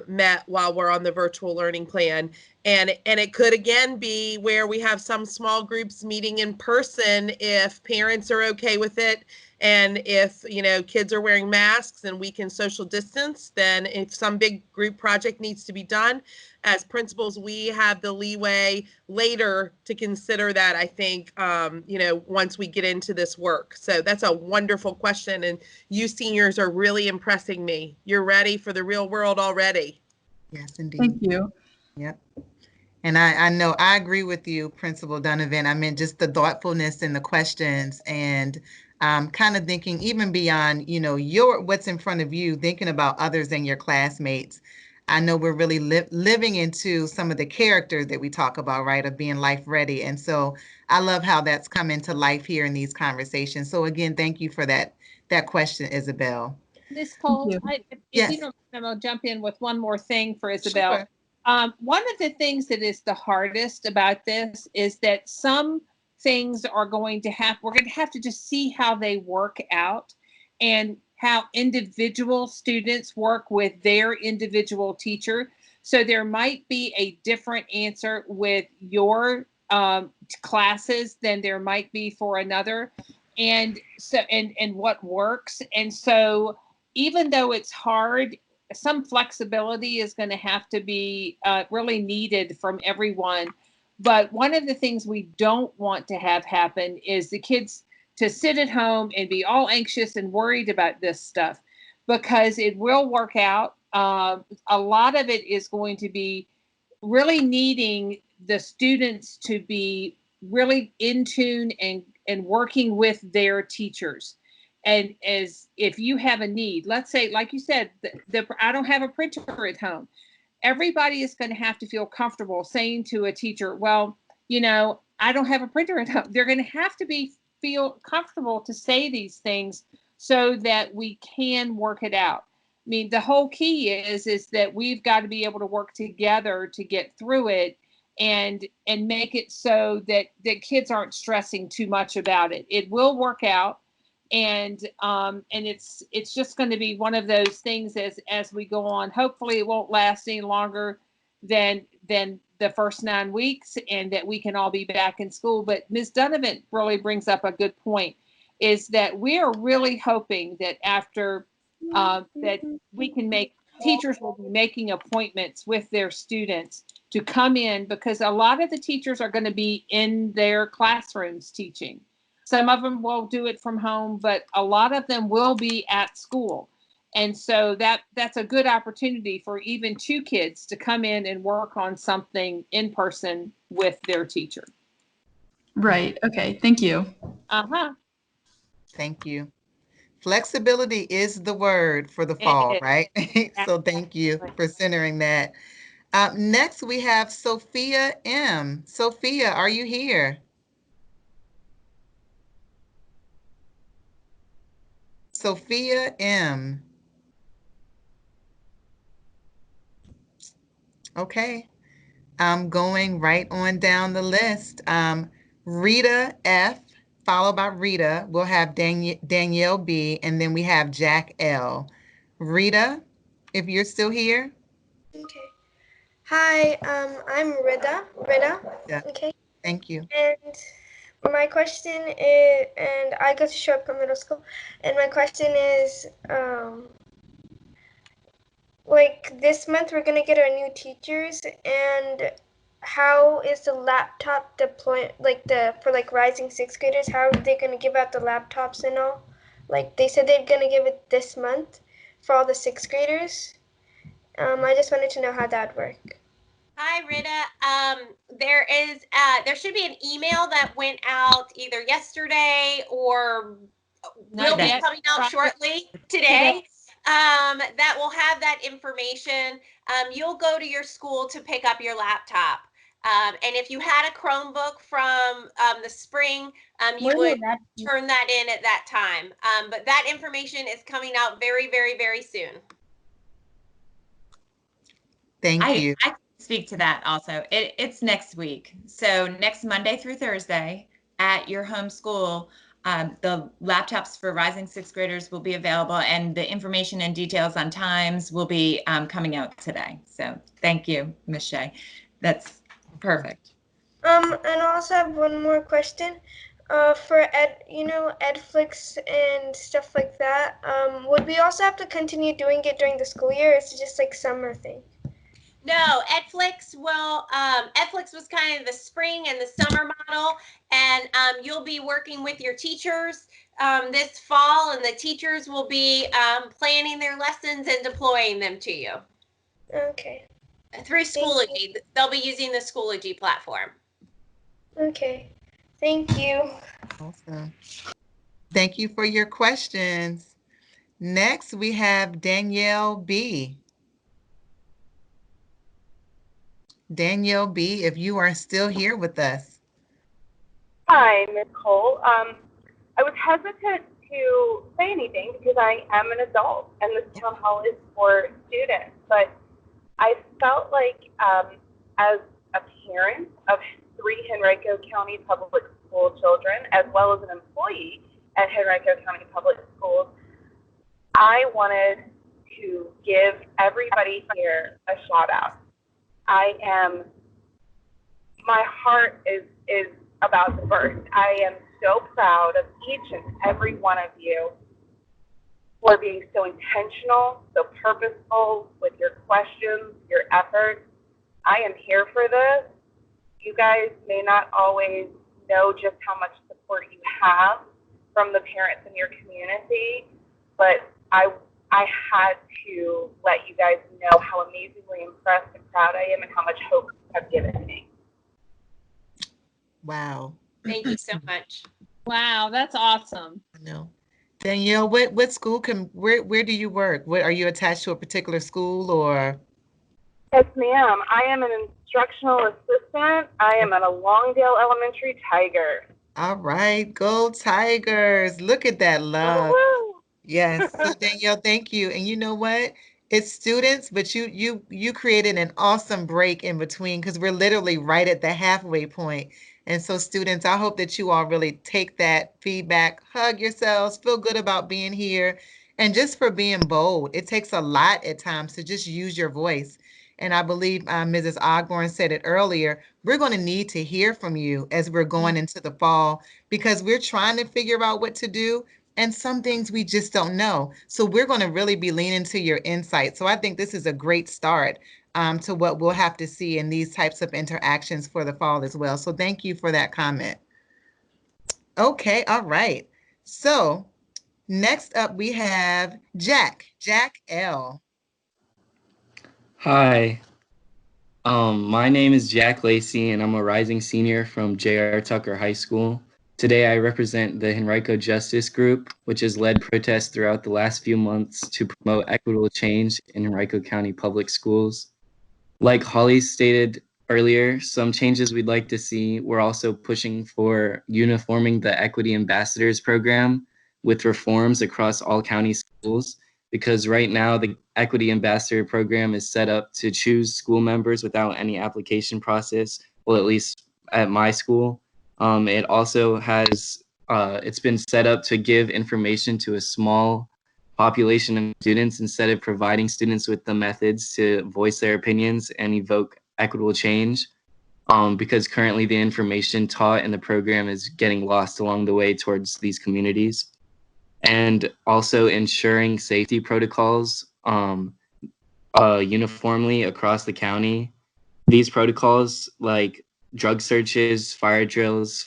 met while we're on the virtual learning plan. And it could again be where we have some small groups meeting in person if parents are okay with it, and if kids are wearing masks and we can social distance. Then if some big group project needs to be done, as principals, we have the leeway later to consider that, I think, once we get into this work. So that's a wonderful question, and you seniors are really impressing me. You're ready for the real world already. Yes, indeed. Thank you. Yep. And I know I agree with you, Principal Donovan. I mean, just the thoughtfulness in the questions, and kind of thinking even beyond, what's in front of you, thinking about others and your classmates. I know we're really living into some of the characters that we talk about, right, of being life ready. And so I love how that's come into life here in these conversations. So again, thank you for that question, Isabel. Ms. Cole, Yes. if you don't mind, I'll jump in with one more thing for Isabel. Sure. One of the things that is the hardest about this is that some things are we're going to have to just see how they work out, and how individual students work with their individual teacher. So there might be a different answer with your classes than there might be for another. And so, and what works. And so even though it's hard, some flexibility is going to have to be really needed from everyone. But one of the things we don't want to have happen is the kids to sit at home and be all anxious and worried about this stuff, because it will work out. A lot of it is going to be really needing the students to be really in tune and working with their teachers. And as if you have a need, let's say, like you said, I don't have a printer at home. Everybody is going to have to feel comfortable saying to a teacher, well, I don't have a printer at home. They're going to have to feel comfortable to say these things so that we can work it out. I mean, the whole key is that we've got to be able to work together to get through it, and make it so that kids aren't stressing too much about it. It will work out. And it's just going to be one of those things as we go on. Hopefully it won't last any longer than the first 9 weeks, and that we can all be back in school. But Ms. Donovan really brings up a good point, is that we are really hoping that after that we can teachers will be making appointments with their students to come in, because a lot of the teachers are going to be in their classrooms teaching. Some of them will do it from home, but a lot of them will be at school. And so that's a good opportunity for even 2 kids to come in and work on something in person with their teacher. Right. Okay. Thank you. Uh-huh. Thank you. Flexibility is the word for the fall, right? So thank you for centering that. Next, we have Sophia M. Sophia, are you here? Sophia M. Okay. I'm going right on down the list. Rita F, followed by Rita. We'll have Danielle B, and then we have Jack L. Rita, if you're still here. Okay. Hi, I'm Rida. Rida. Yeah. Okay. Thank you. And my question is, and I go to Short Middle School, and my question is, like this month we're gonna get our new teachers, and how is the laptop deploy, like the for like rising sixth graders? How are they gonna give out the laptops and all? Like they said they're gonna give it this month for all the sixth graders. I just wanted to know how that'd work. Hi, Rita. There should be an email that went out either yesterday or will be coming out shortly today. That will have that information. You'll go to your school to pick up your laptop. And if you had a Chromebook from the spring, you would turn that in at that time. But that information is coming out very, very, very soon. Thank you. I can speak to that also. It's next week. So next Monday through Thursday at your home school, the laptops for rising sixth graders will be available, and the information and details on times will be coming out today. So thank you, Ms. Shea. That's perfect. And I also have one more question. For Edflix and stuff like that, would we also have to continue doing it during the school year, or is it just like summer thing? No, Edflix was kind of the spring and the summer model, and you'll be working with your teachers this fall, and the teachers will be planning their lessons and deploying them to you. Okay. Through Schoology. They'll be using the Schoology platform. Okay. Thank you. Awesome. Thank you for your questions. Next, we have Danielle B. Danielle B, if you are still here with us. Hi, Ms. Cole. I was hesitant to say anything because I am an adult and this town hall is for students, but I felt like as a parent of 3 Henrico County Public School children, as well as an employee at Henrico County Public Schools, I wanted to give everybody here a shout out. My heart is about to burst. I am so proud of each and every one of you for being so intentional, so purposeful with your questions, your efforts. I am here for this. You guys may not always know just how much support you have from the parents in your community, but I had to let you guys know how amazingly impressed and proud I am and how much hope you have given me. Wow. Thank you so much. Wow, that's awesome. I know. Danielle, what school where do you work? Are you attached to a particular school or? Yes, ma'am. I am an instructional assistant. I am at a Longdale Elementary Tiger. All right, go Tigers. Look at that love. Yes. So Danielle, thank you. And you know what? It's students, but you created an awesome break in between because we're literally right at the halfway point. And so students, I hope that you all really take that feedback, hug yourselves, feel good about being here, and just for being bold. It takes a lot at times to just use your voice. And I believe Mrs. Ogburn said it earlier, we're going to need to hear from you as we're going into the fall because we're trying to figure out what to do. And some things we just don't know. So we're going to really be leaning to your insight. So I think this is a great start to what we'll have to see in these types of interactions for the fall as well. So thank you for that comment. Okay, all right. So next up we have Jack L. Hi, my name is Jack Lacey and I'm a rising senior from Jrotc High School. Today I represent the Henrico Justice Group, which has led protests throughout the last few months to promote equitable change in Henrico County Public Schools. Like Holly stated earlier, some changes we'd like to see. We're also pushing for uniforming the Equity Ambassadors program with reforms across all county schools, because right now the Equity Ambassador program is set up to choose school members without any application process, well, at least at my school. It also has, it's been set up to give information to a small population of students instead of providing students with the methods to voice their opinions and evoke equitable change. Because currently the information taught in the program is getting lost along the way towards these communities. And also ensuring safety protocols uniformly across the county. These protocols, like drug searches, fire drills,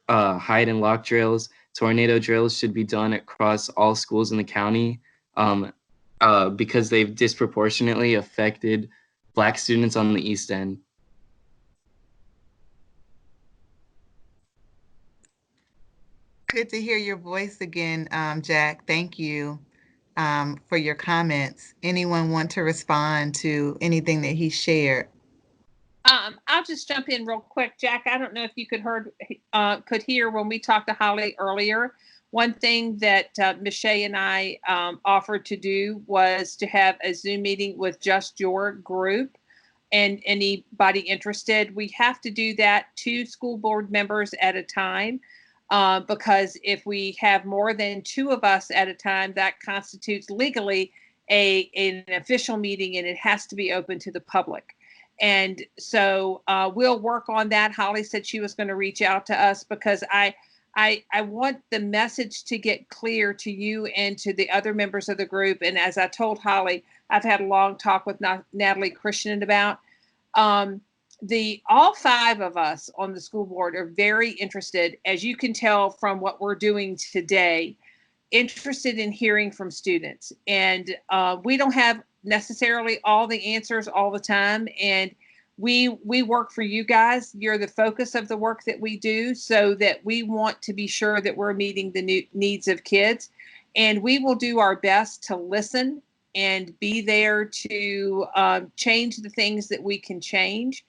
hide and lock drills, tornado drills, should be done across all schools in the county because they've disproportionately affected Black students on the East End. Good to hear your voice again, Jack. Thank you for your comments. Anyone want to respond to anything that he shared? I'll just jump in real quick, Jack. I don't know if you could hear when we talked to Holly earlier. One thing that Ms. Shea and I offered to do was to have a Zoom meeting with just your group and anybody interested. We have to do that 2 school board members at a time. Because if we have more than 2 of us at a time, that constitutes legally an official meeting, and it has to be open to the public. And so we'll work on that. Holly said she was going to reach out to us because I want the message to get clear to you and to the other members of the group. And as I told Holly, I've had a long talk with Natalie Christian about all 5 of us on the school board are very interested, as you can tell from what we're doing today, interested in hearing from students. And we don't have necessarily all the answers all the time. And we work for you guys. You're the focus of the work that we do, so that we want to be sure that we're meeting the needs of kids. And we will do our best to listen and be there to change the things that we can change.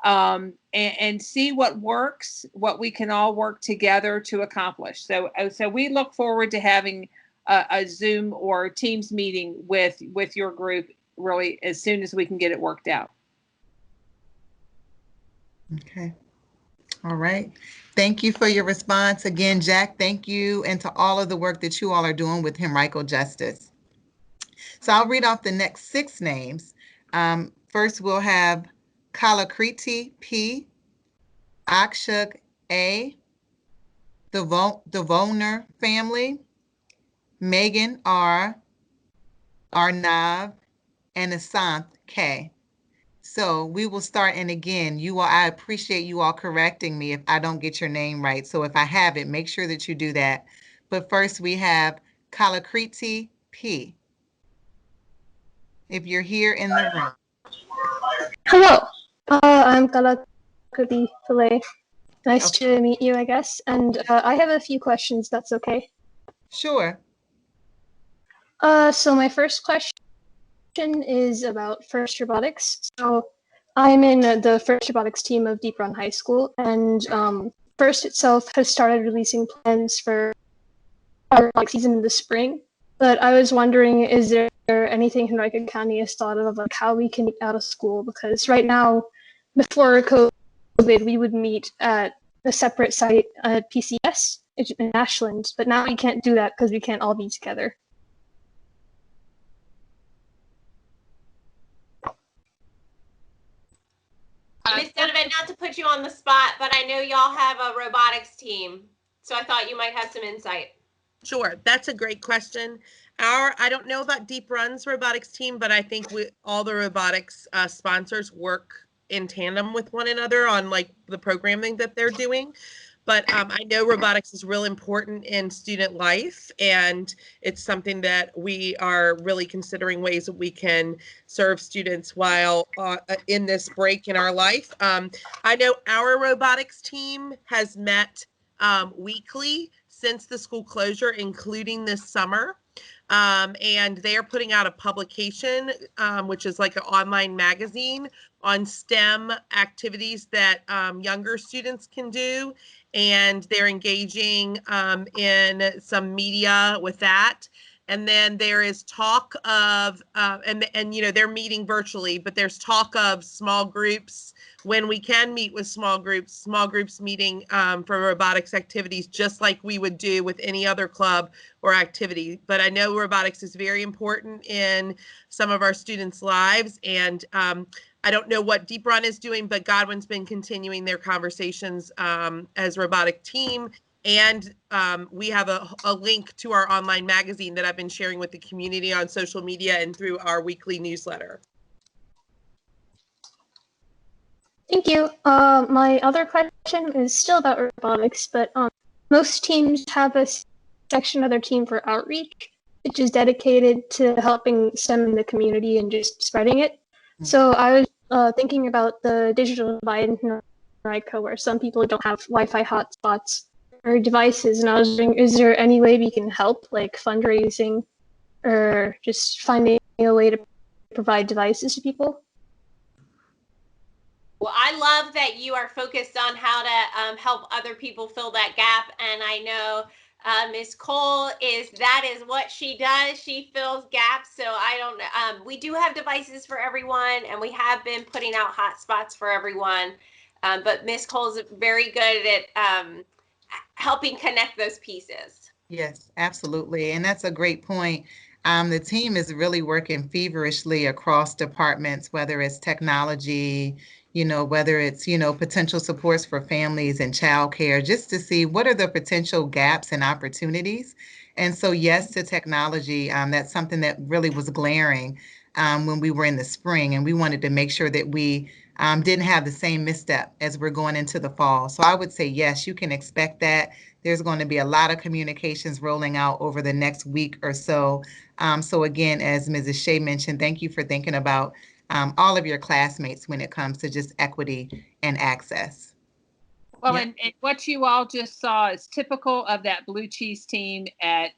And see what works, what we can all work together to accomplish. So we look forward to having a Zoom or Teams meeting with your group really as soon as we can get it worked out. Okay. All right. Thank you for your response. Again, Jack, thank you, and to all of the work that you all are doing with Henrico Justice. So I'll read off the next 6 names. First, we'll have Kalakriti P, Akshuk A, the Voner family, Megan R, Arnav, and Asant K. So we will start, and again, I appreciate you all correcting me if I don't get your name right. So if I have it, make sure that you do that. But first we have Kalakriti P. If you're here in the room. Hello, I'm Kalakriti Pillai. Nice to meet you, I guess. And I have a few questions, that's okay. Sure. So my first question is about FIRST Robotics. So I'm in the FIRST Robotics team of Deep Run High School, and FIRST itself has started releasing plans for our robotics season in the spring. But I was wondering, is there anything Henrico County has thought of, like how we can meet out of school? Because right now, before COVID, we would meet at a separate site at PCS in Ashland, but now we can't do that because we can't all be together. Ms. Donovan, not to put you on the spot, but I know y'all have a robotics team, so I thought you might have some insight. Sure, that's a great question. I don't know about Deep Run's robotics team, but I think all the robotics sponsors work in tandem with one another on like the programming that they're doing. But I know robotics is real important in student life, and it's something that we are really considering ways that we can serve students while in this break in our life. I know our robotics team has met weekly since the school closure, including this summer. And they are putting out a publication, which is like an online magazine on STEM activities that younger students can do. And they're engaging in some media with that. And then there is talk of, and you know, they're meeting virtually, but there's talk of small groups when we can meet with small groups meeting for robotics activities, just like we would do with any other club or activity. But I know robotics is very important in some of our students' lives, and I don't know what Deep Run is doing, but Godwin's been continuing their conversations as robotic team. And we have a link to our online magazine that I've been sharing with the community on social media and through our weekly newsletter. Thank you. My other question is still about robotics, but most teams have a section of their team for outreach, which is dedicated to helping STEM in the community and just spreading it. So I was thinking about the digital divide in Henrico, where some people don't have Wi-Fi hotspots or devices, and I was wondering, is there any way we can help, like fundraising or just finding a way to provide devices to people? Well, I love that you are focused on how to help other people fill that gap. And I know Ms. Cole that is what she does. She fills gaps. So I don't know. We do have devices for everyone, and we have been putting out hotspots for everyone. But Ms. Cole's very good at helping connect those pieces. Yes, absolutely. And that's a great point. The team is really working feverishly across departments, whether it's technology, whether it's, potential supports for families and childcare, just to see what are the potential gaps and opportunities. And so, yes, to technology, that's something that really was glaring when we were in the spring, and we wanted to make sure that we didn't have the same misstep as we're going into the fall. So I would say, yes, you can expect that. There's going to be a lot of communications rolling out over the next week or so. So again, as Mrs. Shea mentioned, thank you for thinking about all of your classmates when it comes to just equity and access. Well, and what you all just saw is typical of that blue cheese team at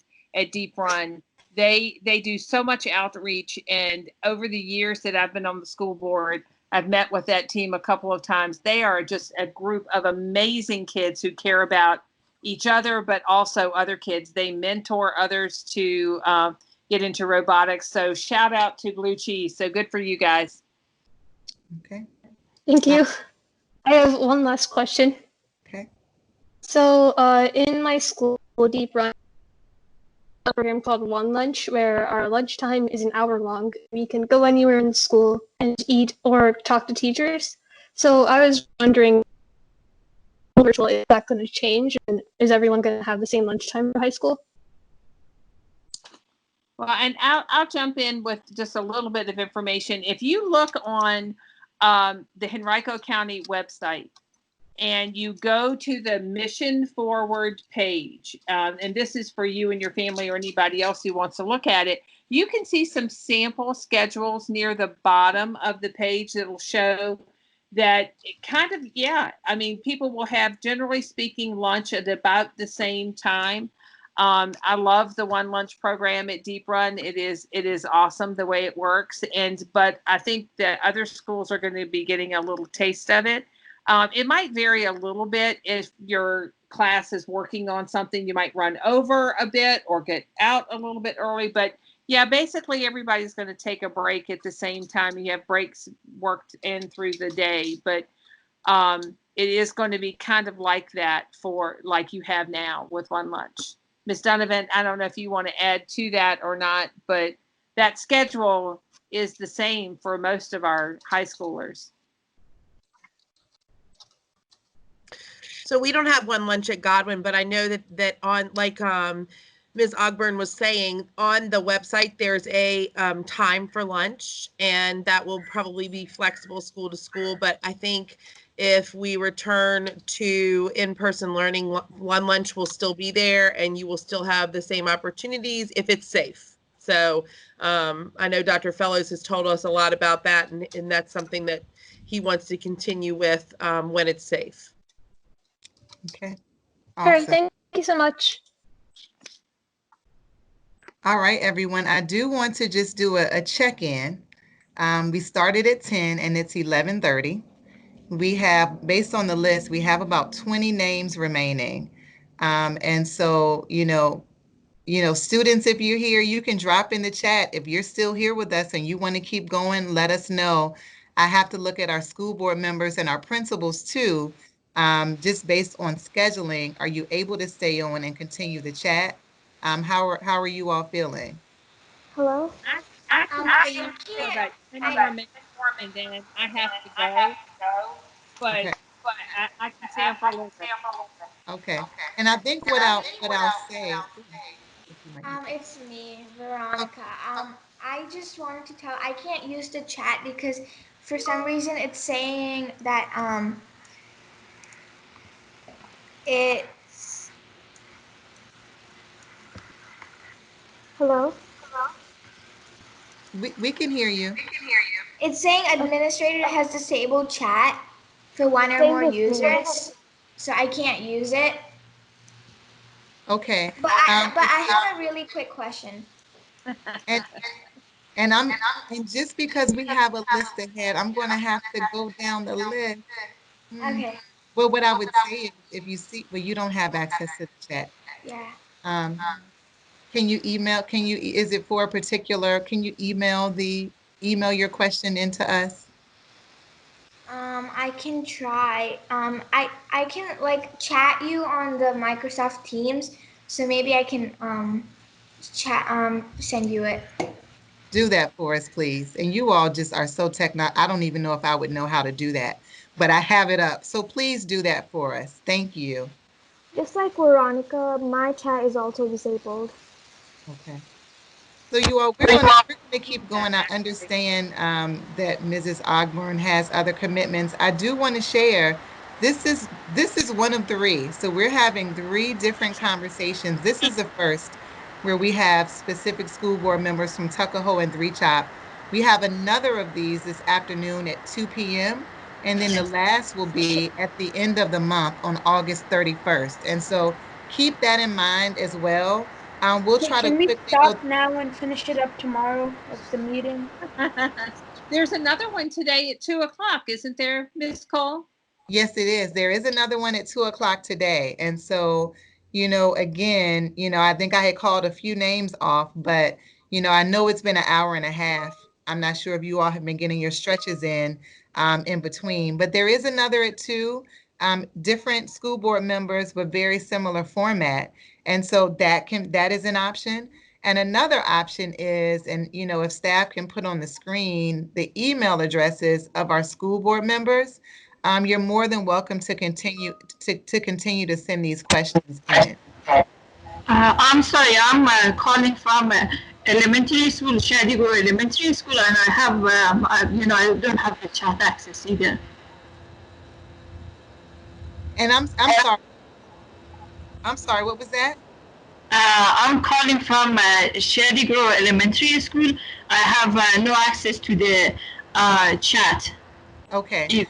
Deep Run. They do so much outreach, and over the years that I've been on the school board, I've met with that team a couple of times. They are just a group of amazing kids who care about each other, but also other kids. They mentor others to get into robotics. So shout out to Blue Cheese. So good for you guys. Okay. Thank you. I have one last question. Okay. So in my school, Deep Run, a program called One Lunch, where our lunchtime is an hour long. We can go anywhere in school and eat or talk to teachers. So I was wondering, virtual, is that going to change? And is everyone going to have the same lunchtime for high school? Well, and I'll jump in with just a little bit of information. If you look on the Henrico County website and you go to the Mission Forward page, and this is for you and your family or anybody else who wants to look at it, you can see some sample schedules near the bottom of the page that'll show that it kind of, people will have, generally speaking, lunch at about the same time. I love the One Lunch program at Deep Run. It is awesome the way it works. But I think that other schools are going to be getting a little taste of it. It might vary a little bit if your class is working on something. You might run over a bit or get out a little bit early. But yeah, basically everybody's going to take a break at the same time. You have breaks worked in through the day, but it is going to be kind of like that like you have now with One Lunch. Ms. Donovan, I don't know if you want to add to that or not, but that schedule is the same for most of our high schoolers. So we don't have One Lunch at Godwin, but I know that on, like Ms. Ogburn was saying, on the website there's a time for lunch, and that will probably be flexible school to school. But I think if we return to in-person learning, One Lunch will still be there, and you will still have the same opportunities if it's safe. So I know Dr. Fellows has told us a lot about that, and that's something that he wants to continue with when it's safe. Okay. All right, thank you so much. All right, everyone. I do want to just do a check-in. We started at 10 and it's 11:30. We have, based on the list, we have about 20 names remaining. And so, students, if you're here, you can drop in the chat. If you're still here with us and you want to keep going, let us know. I have to look at our school board members and our principals too, just based on scheduling. Are you able to stay on and continue the chat? How are you all feeling? Hello? I can stay on for about 10 more minutes and then I have to go, but Okay. I can stay on for a little bit. Okay. And I think what I'll say. Ooh, if you might need It's me, Veronica. I just wanted to tell, I can't use the chat because for some reason it's saying that it's Hello? we can hear you. it's saying administrator has disabled chat for one or Same more with me. users, so I can't use it. Okay. But I have a really quick question. And and I'm and just because we have a list ahead, I'm going to have to go down the list. Hmm. Okay. Well, what I would say is if you see, well, you don't have access to the chat. Yeah. Um, can you email? Is it for a particular? Can you email your question into us? I can try. I can like chat you on the Microsoft Teams, so maybe I can chat send you it. Do that for us, please. And you all just are so I don't even know if I would know how to do that, but I have it up. So please do that for us. Thank you. Just like Veronica, my chat is also disabled. Okay. So you all, we're gonna keep going. I understand that Mrs. Ogburn has other commitments. I do want to share. This is one of three. So we're having three different conversations. This is the first where we have specific school board members from Tuckahoe and Jrotc. We have another of these this afternoon at 2 p.m. And then the last will be at the end of the month on August 31st. And so keep that in mind as well. We'll try to Can we quickly go. stop now and finish it up tomorrow of the meeting? There's another one today at 2:00, isn't there, Ms. Cole? Yes, it is. There is another one at 2 o'clock today. And so, again, I think I had called a few names off, but, I know it's been an hour and a half. I'm not sure if you all have been getting your stretches in between, but there is another at 2, different school board members, but very similar format. And so that is an option. And another option is, and, if staff can put on the screen the email addresses of our school board members, you're more than welcome to continue to send these questions in. I'm sorry, I'm calling from elementary school, Shea Elementary School, and I have, I don't have the chat access either. And I'm sorry. I'm sorry. What was that? I'm calling from Shea Elementary School. I have no access to the chat. Okay.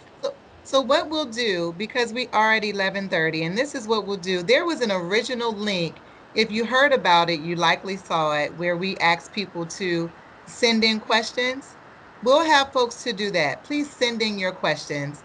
So what we'll do, because we are at 11:30, and this is what we'll do. There was an original link. If you heard about it, you likely saw it, where we asked people to send in questions. We'll have folks to do that. Please send in your questions.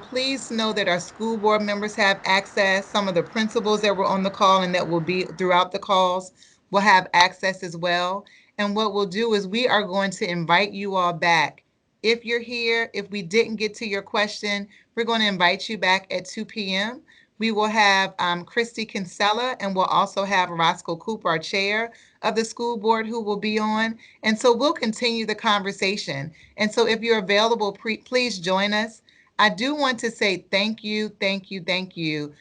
Please know that our school board members have access. Some of the principals that were on the call and that will be throughout the calls will have access as well. And what we'll do is we are going to invite you all back. If you're here, if we didn't get to your question, we're going to invite you back at 2 p.m. We will have Christy Kinsella, and we'll also have Roscoe Cooper, our chair of the school board, who will be on. And so we'll continue the conversation. And so if you're available, please join us. I do want to say thank you, thank you, thank you.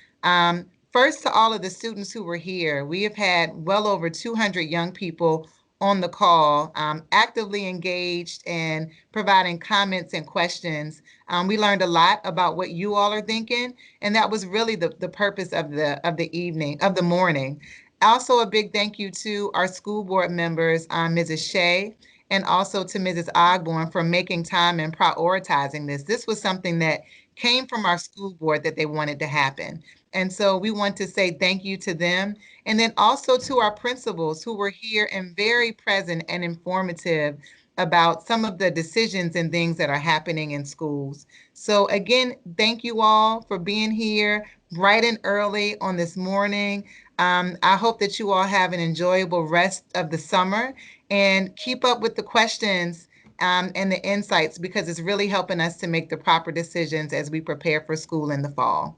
First, to all of the students who were here. We have had well over 200 young people on the call, actively engaged and providing comments and questions. We learned a lot about what you all are thinking, and that was really the purpose of the morning. Also, a big thank you to our school board members, Mrs. Shea, and also to Mrs. Ogburn for making time and prioritizing this. This was something that came from our school board that they wanted to happen. And so we want to say thank you to them. And then also to our principals who were here and very present and informative about some of the decisions and things that are happening in schools. So again, thank you all for being here bright and early on this morning. I hope that you all have an enjoyable rest of the summer and keep up with the questions and the insights, because it's really helping us to make the proper decisions as we prepare for school in the fall.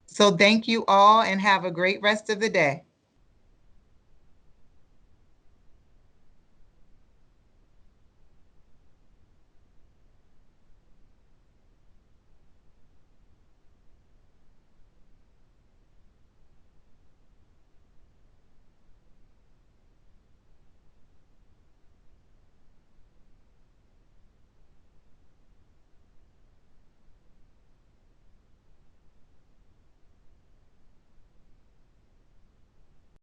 So thank you all and have a great rest of the day.